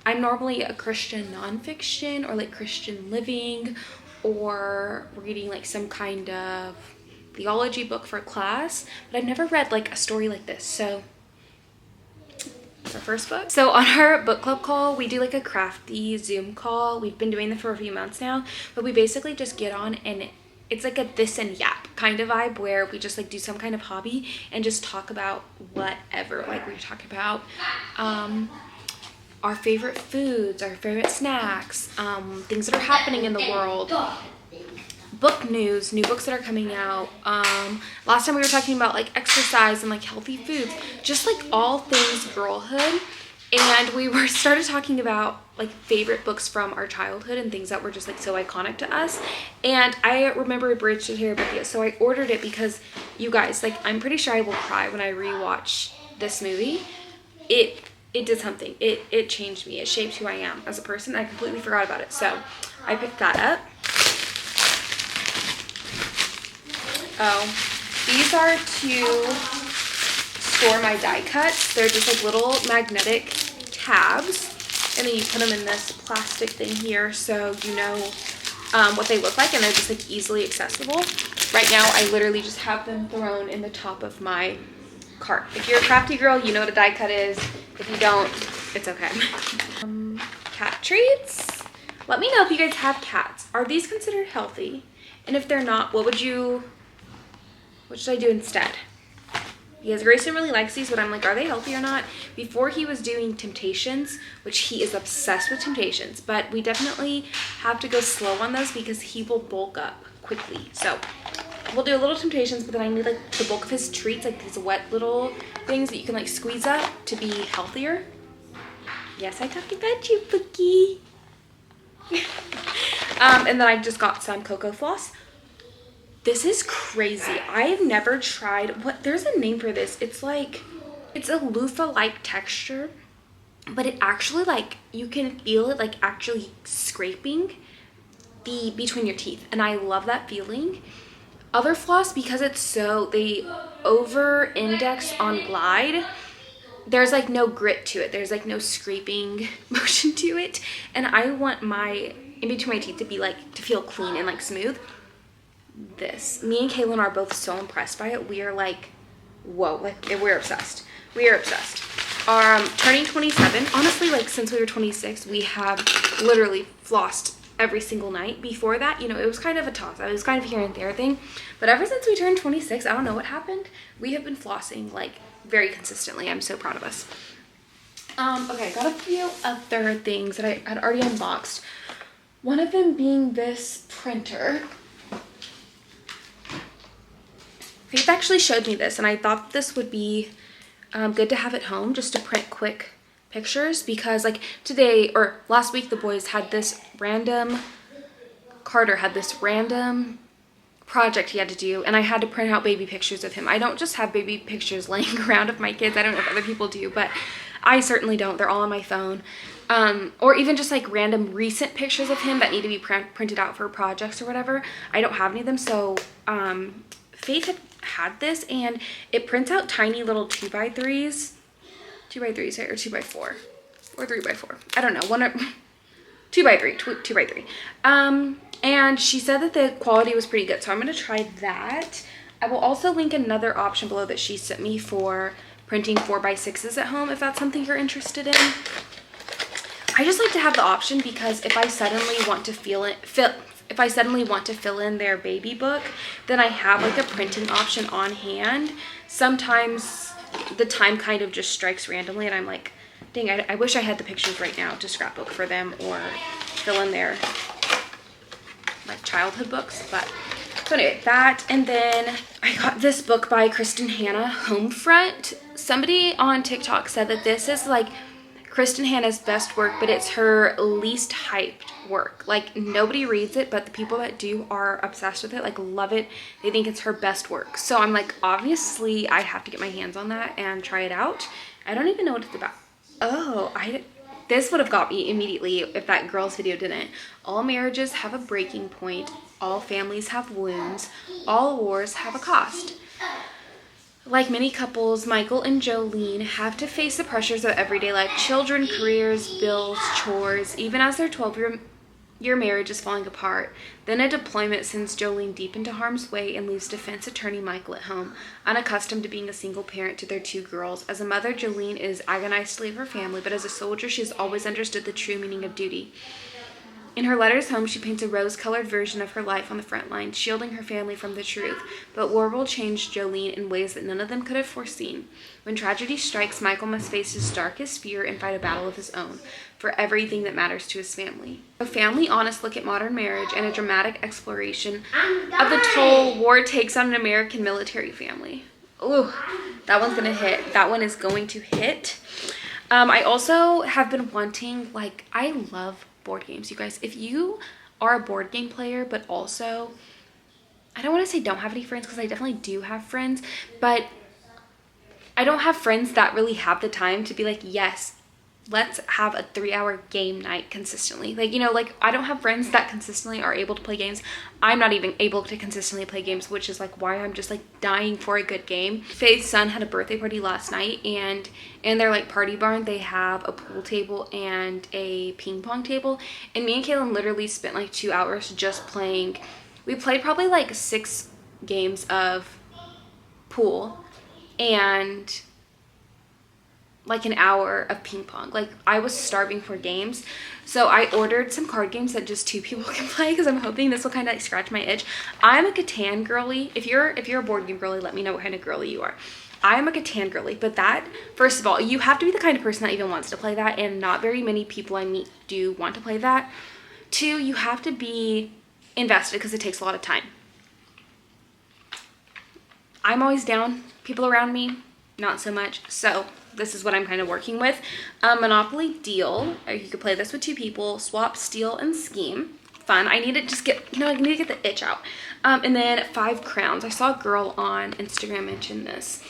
[SPEAKER 1] I'm normally a Christian nonfiction or like Christian living or reading like some kind of theology book for class, but I've never read like a story like this. So it's our first book. So on our book club call, we do like a Crafty Zoom call. We've been doing that for a few months now, but we basically just get on and it's like a this and yap kind of vibe where we just like do some kind of hobby and just talk about whatever. Like we talk about our favorite foods, our favorite snacks, things that are happening in the world, book news, new books that are coming out. Last time we were talking about like exercise and like healthy foods, just like all things girlhood. And we started talking about like favorite books from our childhood and things that were just like so iconic to us. And I remember Bridge to Terabithia, so I ordered it because you guys, like, I'm pretty sure I will cry when I rewatch this movie. It did something. It changed me. It shaped who I am as a person. I completely forgot about it, so I picked that up. Oh, these are to store my die cuts. They're just like little magnetic tabs, and then you put them in this plastic thing here so you know what they look like, and they're just like easily accessible. Right now, I literally just have them thrown in the top of my cart. If you're a crafty girl, you know what a die cut is. If you don't, it's okay. Cat treats. Let me know if you guys have cats. Are these considered healthy? And if they're not, what should I do instead? Because Grayson really likes these, but I'm like, are they healthy or not? Before he was doing Temptations, which he is obsessed with Temptations, but we definitely have to go slow on those because he will bulk up quickly. So we'll do a little Temptations, but then I need like the bulk of his treats, like these wet little things that you can like squeeze up to be healthier. Yes, I talked about you, Bookie. And then I just got some cocoa floss. This is crazy. I've never tried, there's a name for this. It's a loofah-like texture, but it actually like, you can feel it like actually scraping between your teeth. And I love that feeling. Other floss, because they over-index on glide, there's like no grit to it. There's like no scraping motion to it. And I want my, in between my teeth to be like, to feel clean and like smooth. Me and Kaylin are both so impressed by it. We are like, whoa, like we're obsessed. We are obsessed. Turning 27, honestly, like since we were 26, we have literally flossed every single night. Before that, you know, it was kind of a toss. It was kind of here and there thing. But ever since we turned 26, I don't know what happened. We have been flossing like very consistently. I'm so proud of us. Okay, I got a few other things that I had already unboxed. One of them being this printer. Faith actually showed me this, and I thought this would be good to have at home just to print quick pictures, because like today or last week the boys had this random, Carter had this random project he had to do, and I had to print out baby pictures of him. I don't just have baby pictures laying around of my kids. I don't know if other people do, but I certainly don't. They're all on my phone. Or even just like random recent pictures of him that need to be printed out for projects or whatever. I don't have any of them, so Faith had this, and it prints out tiny little 2x3s, 2x3s, right? Or 2x4 or 3x4, I don't know, 2x3. And she said that the quality was pretty good, so I'm gonna try that. I will also link another option below that she sent me for printing 4x6s at home, if that's something you're interested in. I just like to have the option, because if I suddenly want to fill in their baby book, then I have like a printing option on hand. Sometimes the time kind of just strikes randomly, and I'm like, dang, I wish I had the pictures right now to scrapbook for them or fill in their like childhood books. But so anyway, that, and then I got this book by Kristen Hanna, Homefront. Somebody on TikTok said that this is like Kristen Hanna's best work, but it's her least hyped work. Like nobody reads it, but the people that do are obsessed with it, like love it. They think it's her best work. So I'm like, obviously I have to get my hands on that and try it out. I don't even know what it's about. Oh, this would have got me immediately if that girl's video didn't. All marriages have a breaking point. All families have wounds. All wars have a cost. Like many couples, Michael and Jolene have to face the pressures of everyday life: children, careers, bills, chores, even as their 12-year marriage is falling apart. Then a deployment sends Jolene deep into harm's way and leaves defense attorney Michael at home, unaccustomed to being a single parent to their 2 girls. As a mother, Jolene is agonized to leave her family, but as a soldier, she has always understood the true meaning of duty. In her letters home, she paints a rose-colored version of her life on the front lines, shielding her family from the truth. But war will change Jolene in ways that none of them could have foreseen. When tragedy strikes, Michael must face his darkest fear and fight a battle of his own for everything that matters to his family. A family honest look at modern marriage and a dramatic exploration of the toll war takes on an American military family. Ooh, that one's gonna hit. That one is going to hit. I also have been wanting, like, I love board games, you guys. If you are a board game player, but also, I don't want to say don't have any friends, because I definitely do have friends, but I don't have friends that really have the time to be like, yes, let's have a 3-hour game night consistently. Like, you know, like I don't have friends that consistently are able to play games. I'm not even able to consistently play games, which is like why I'm just like dying for a good game. Faith's son had a birthday party last night, and in their like party barn, they have a pool table and a ping pong table. And me and Kaylin literally spent like 2 hours just playing. We played probably like 6 games of pool and like an hour of ping pong. Like, I was starving for games, so I ordered some card games that just 2 people can play because I'm hoping this will kind of like scratch my itch. I'm a Catan girly. If you're a board game girly, let me know what kind of girly you are. I'm a Catan girly, but that, first of all, you have to be the kind of person that even wants to play that, and not very many people I meet do want to play that. 2, you have to be invested because it takes a lot of time. I'm always down. People around me, not so much. So this is what I'm kind of working with. Monopoly Deal. You could play this with 2 people. Swap, Steal, and Scheme. Fun. I need to just get, I need to get the itch out. And then 5 Crowns. I saw a girl on Instagram mention this,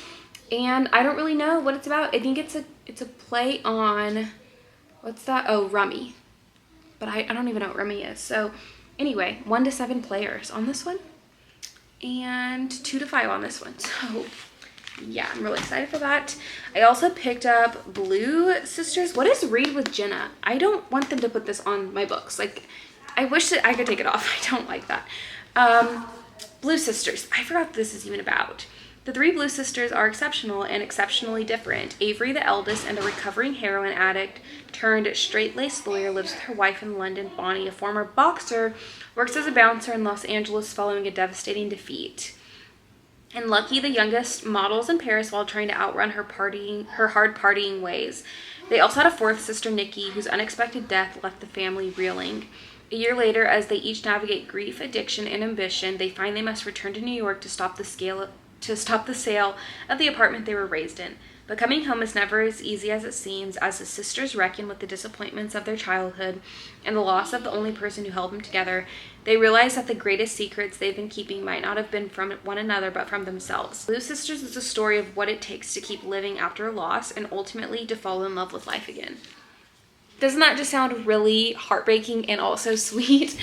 [SPEAKER 1] and I don't really know what it's about. I think it's a play on, what's that? Oh, Rummy. But I don't even know what Rummy is. So anyway, 1 to 7 players on this one, and 2 to 5 on this one. So yeah, I'm really excited for that. I also picked up Blue Sisters. What is Read with Jenna? I don't want them to put this on my books. Like, I wish that I could take it off. I don't like that. Blue Sisters. I forgot what this is even about. The 3 Blue Sisters are exceptional and exceptionally different. Avery, the eldest and a recovering heroin addict turned straight-laced lawyer, lives with her wife in London. Bonnie, a former boxer, works as a bouncer in Los Angeles following a devastating defeat. And Lucky, the youngest, models in Paris while trying to outrun her hard partying ways. They also had a 4th sister, Nikki, whose unexpected death left the family reeling. A year later, as they each navigate grief, addiction, and ambition, they find they must return to New York to stop the sale of the apartment they were raised in. But coming home is never as easy as it seems, as the sisters reckon with the disappointments of their childhood and the loss of the only person who held them together. They realize that the greatest secrets they've been keeping might not have been from one another, but from themselves. Blue Sisters is a story of what it takes to keep living after a loss and ultimately to fall in love with life again. Doesn't that just sound really heartbreaking and also sweet?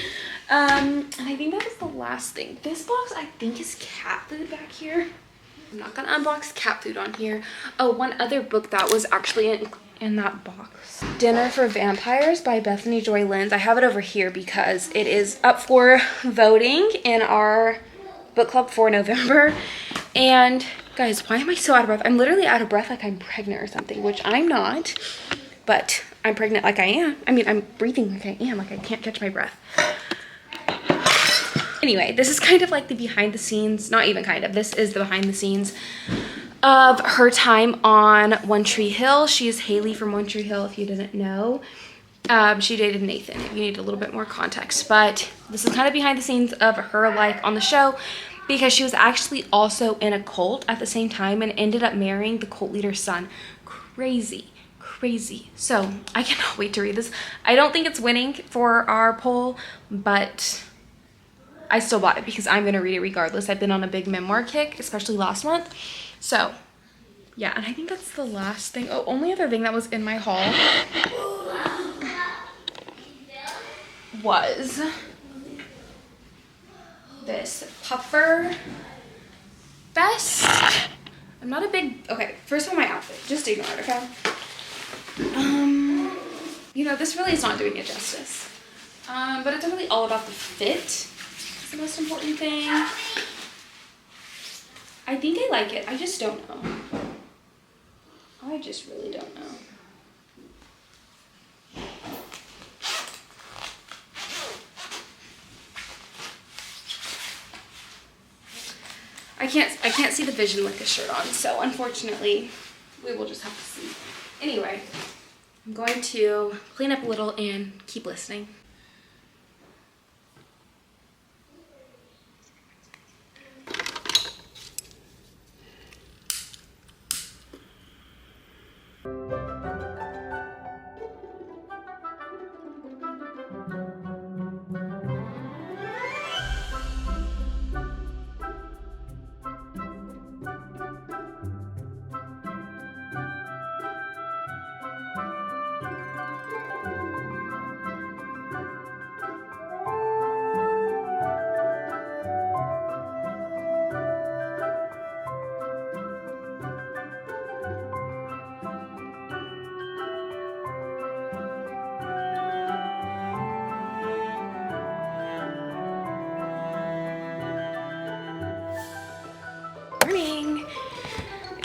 [SPEAKER 1] And I think that was the last thing. This box, I think, is cat food back here. I'm not gonna unbox cat food on here. Oh, one other book that was actually in that box. Dinner for Vampires by Bethany Joy Lenz. I have it over here because it is up for voting in our book club for November. And guys, why am I so out of breath? I'm literally out of breath like I'm pregnant or something, which I'm not, but I'm pregnant like I am. I mean, I'm breathing like I am, like I can't catch my breath. Anyway, this is kind of like the behind the scenes, not even kind of, this is the behind the scenes of her time on One Tree Hill. She is Haley from One Tree Hill, if you didn't know. She dated Nathan, if you need a little bit more context. But this is kind of behind the scenes of her life on the show, because she was actually also in a cult at the same time and ended up marrying the cult leader's son. Crazy. So I cannot wait to read this. I don't think it's winning for our poll, but I still bought it because I'm going to read it regardless. I've been on a big memoir kick, especially last month. So yeah, and I think that's the last thing. Oh, only other thing that was in my haul was this puffer vest. I'm not a big, okay, first of all, my outfit, just ignore it, okay? You know, this really is not doing it justice. But it's really all about the fit. It's the most important thing. I think I like it. I just don't know. I just really don't know. I can't see the vision with this shirt on, so unfortunately, we will just have to see. Anyway, I'm going to clean up a little and keep listening.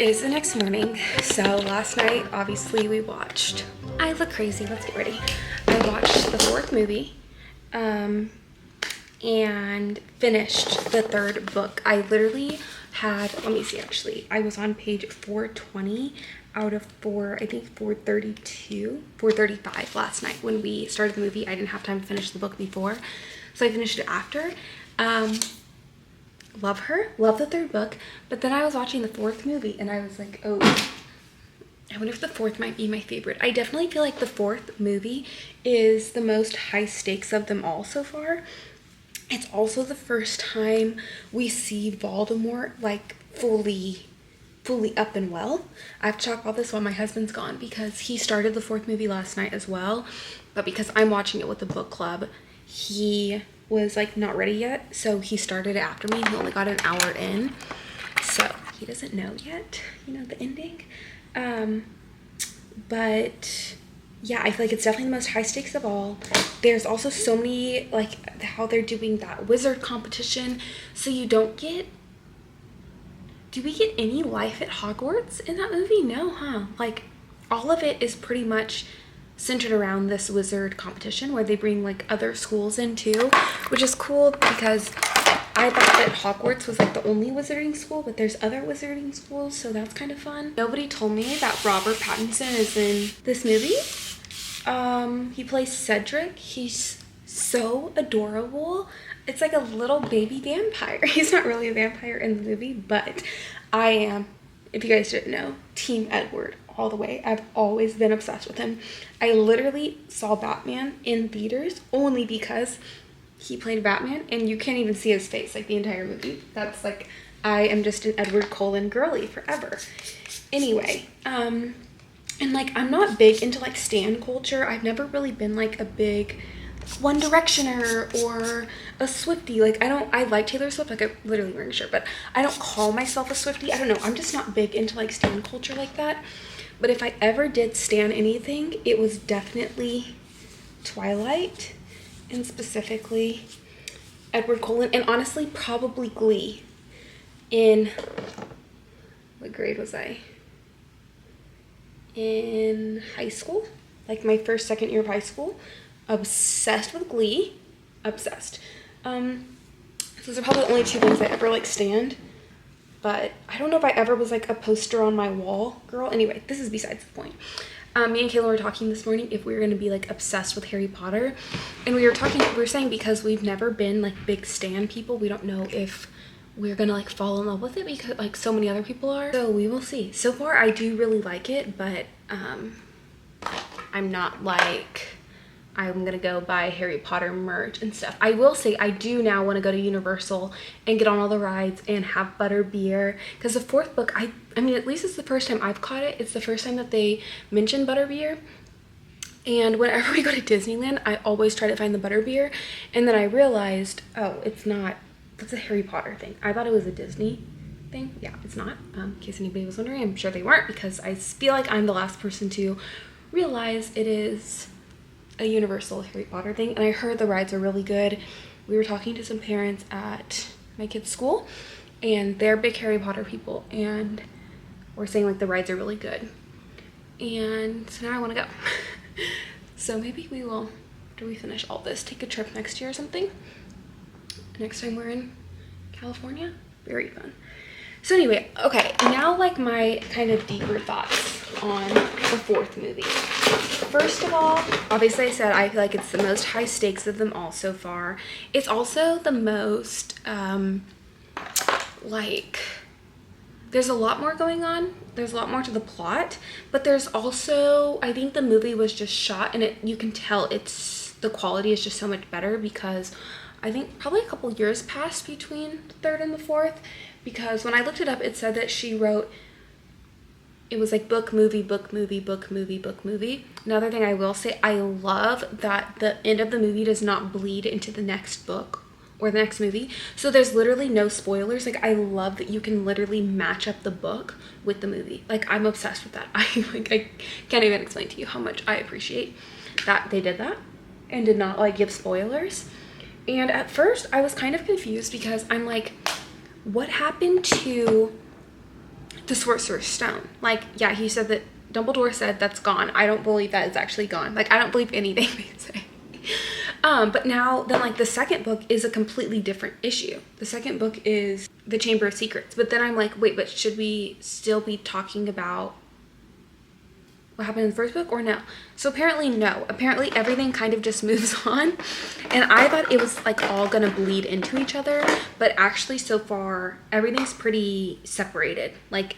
[SPEAKER 1] It is the next morning. So last night, obviously we watched, I look crazy, let's get ready. I watched the 4th movie and finished the 3rd book. I literally had, let me see actually, I was on page 420 out of I think 435 last night when we started the movie. I didn't have time to finish the book before, so I finished it after. Love the 3rd book, but then I was watching the 4th movie and I was like, oh, I wonder if the 4th might be my favorite. I definitely feel like the 4th movie is the most high stakes of them all so far. It's also the first time we see Voldemort like fully up and well. I have to talk about this while my husband's gone because he started the 4th movie last night as well, but because I'm watching it with the book club, he was like not ready yet, so he started it after me. He only got an hour in, so he doesn't know yet, you know, the ending. But yeah, I feel like it's definitely the most high stakes of all. There's also so many, like how they're doing that wizard competition, so you don't get, do we get any life at Hogwarts in that movie? No, huh? Like all of it is pretty much centered around this wizard competition where they bring like other schools in too, which is cool because I thought that Hogwarts was like the only wizarding school, but there's other wizarding schools, so that's kind of fun. Nobody told me that Robert Pattinson is in this movie. He plays Cedric. He's so adorable. It's like a little baby vampire. He's not really a vampire in the movie, but I am, if you guys didn't know, Team Edward all the way. I've always been obsessed with him. I literally saw Batman in theaters only because he played Batman and you can't even see his face like the entire movie. That's like, I am just an Edward Cullen girly forever. Anyway, and like I'm not big into like stan culture. I've never really been like a big One Directioner or a Swiftie. Like I like Taylor Swift, like I'm literally wearing a shirt, but I don't call myself a Swiftie. I don't know, I'm just not big into like stan culture like that. But if I ever did stan anything, it was definitely Twilight, and specifically Edward Cullen, and honestly probably Glee. In, what grade was I? In high school, like my first, 2nd year of high school. Obsessed with Glee, obsessed. Those are probably the only 2 things I ever like stand. But I don't know if I ever was like a poster on my wall girl. Anyway, this is besides the point. Me and Kayla were talking this morning if we were going to be like obsessed with Harry Potter. And we were saying because we've never been like big stan people, we don't know if we're going to like fall in love with it because like so many other people are. So we will see. So far I do really like it, but I'm not like, I'm gonna go buy Harry Potter merch and stuff. I will say I do now want to go to Universal and get on all the rides and have butter beer, because the 4th book, I mean at least it's the first time I've caught it. It's the first time that they mention butter beer, and whenever we go to Disneyland I always try to find the butter beer, and then I realized, oh, it's not, that's a Harry Potter thing. I thought it was a Disney thing. Yeah, it's not. In case anybody was wondering, I'm sure they weren't, because I feel like I'm the last person to realize it is a Universal Harry Potter thing. And I heard the rides are really good. We were talking to some parents at my kids' school and they're big Harry Potter people, and we're saying like the rides are really good, and so now I want to go. So maybe we will, after we finish all this, take a trip next year or something. Next time we're in California. Very fun. So anyway, okay, now like my kind of deeper thoughts on the 4th movie. First of all, obviously I said I feel like it's the most high stakes of them all so far. It's also the most, like, there's a lot more going on. There's a lot more to the plot, but there's also, I think the movie was just shot, and you can tell the quality is just so much better, because I think probably a couple years passed between the 3rd and the 4th, because when I looked it up, it said that she wrote, it was like book, movie, book, movie, book, movie, book, movie. Another thing I will say, I love that the end of the movie does not bleed into the next book or the next movie. So there's literally no spoilers. Like I love that you can literally match up the book with the movie. Like I'm obsessed with that. I can't even explain to you how much I appreciate that they did that and did not like give spoilers. And at first I was kind of confused because I'm like, what happened to the Sorcerer's Stone. Like, yeah, he said that Dumbledore said that's gone. I don't believe that it's actually gone. Like, I don't believe anything they say. But now then, like, the second book is a completely different issue. The second book is the Chamber of Secrets. But then I'm like, wait, but should we still be talking about what happened in the first book or no? So apparently no. Apparently everything kind of just moves on. And I thought it was like all gonna bleed into each other, but actually so far everything's pretty separated. Like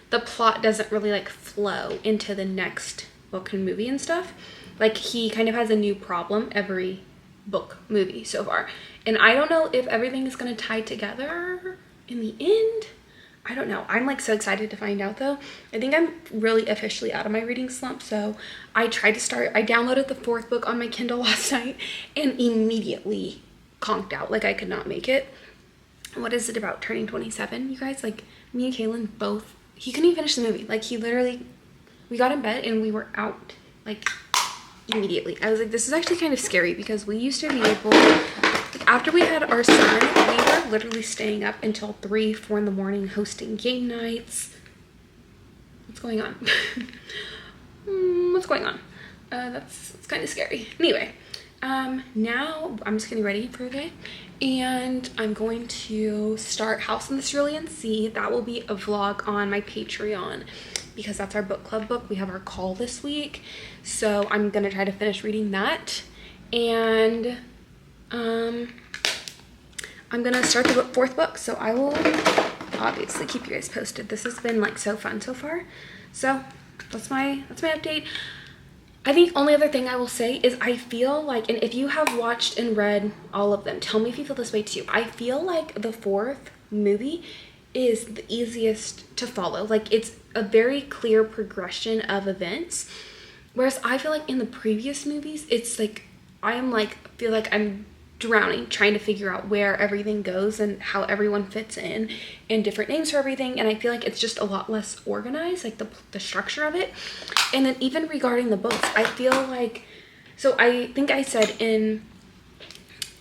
[SPEAKER 1] the plot doesn't really like flow into the next book and movie and stuff. Like he kind of has a new problem every book movie so far. And I don't know if everything is gonna tie together in the end. I don't know. I'm like so excited to find out though. I think I'm really officially out of my reading slump. So I downloaded the 4th book on my Kindle last night and immediately conked out. Like I could not make it. What is it about turning 27, you guys? Like me and Kaylin both, he couldn't even finish the movie. Like he literally, we got in bed and we were out like immediately. I was like, this is actually kind of scary because we used to be able, like after we had our son, we were literally staying up until 3, 4 in the morning hosting game nights. What's going on? What's going on? That's kind of scary. Anyway, now I'm just getting ready for the day and I'm going to start House in the Cerulean Sea. That will be a vlog on my Patreon because that's our book club book. We have our call this week. So I'm gonna try to finish reading that. And I'm gonna start the 4th book. So I will obviously keep you guys posted. This has been like so fun so far. So that's my update. I think only other thing I will say is I feel like, and if you have watched and read all of them, tell me if you feel this way too. I feel like the 4th movie is the easiest to follow. Like it's a very clear progression of events. Whereas I feel like in the previous movies, it's like, feel like I'm drowning trying to figure out where everything goes and how everyone fits in and different names for everything. And I feel like it's just a lot less organized, like the structure of it. And then even regarding the books, I feel like, so I think I said in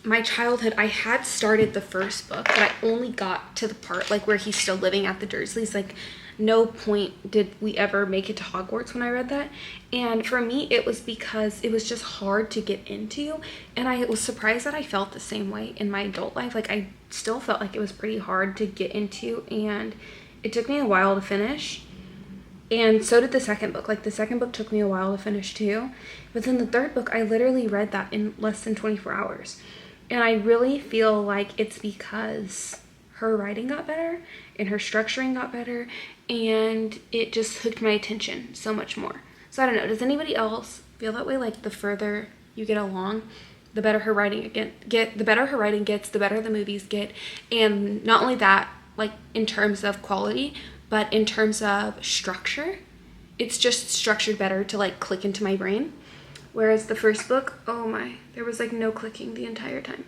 [SPEAKER 1] my childhood, I had started the 1st book, but I only got to the part like where he's still living at the Dursleys. Like no point did we ever make it to Hogwarts when I read that. And for me, it was because it was just hard to get into. And I was surprised that I felt the same way in my adult life. Like I still felt like it was pretty hard to get into and it took me a while to finish. And so did the 2nd book. Like the 2nd book took me a while to finish too. But then the 3rd book, I literally read that in less than 24 hours. And I really feel like it's because her writing got better and her structuring got better and it just hooked my attention so much more. So I don't know, does anybody else feel that way? Like the further you get along, the better her writing gets, the better the movies get. And not only that, like in terms of quality, but in terms of structure, it's just structured better to like click into my brain. Whereas the 1st book, oh my, there was like no clicking the entire time.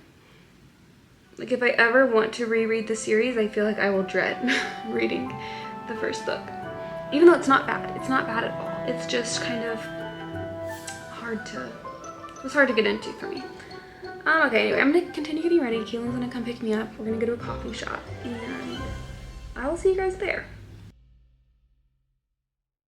[SPEAKER 1] Like if I ever want to reread the series, I feel like I will dread reading the 1st book. Even though it's not bad. It's not bad at all. It's just kind of hard to get into for me. Okay, anyway, I'm gonna continue getting ready. Kaylin's gonna come pick me up. We're gonna go to a coffee shop and I will see you guys there.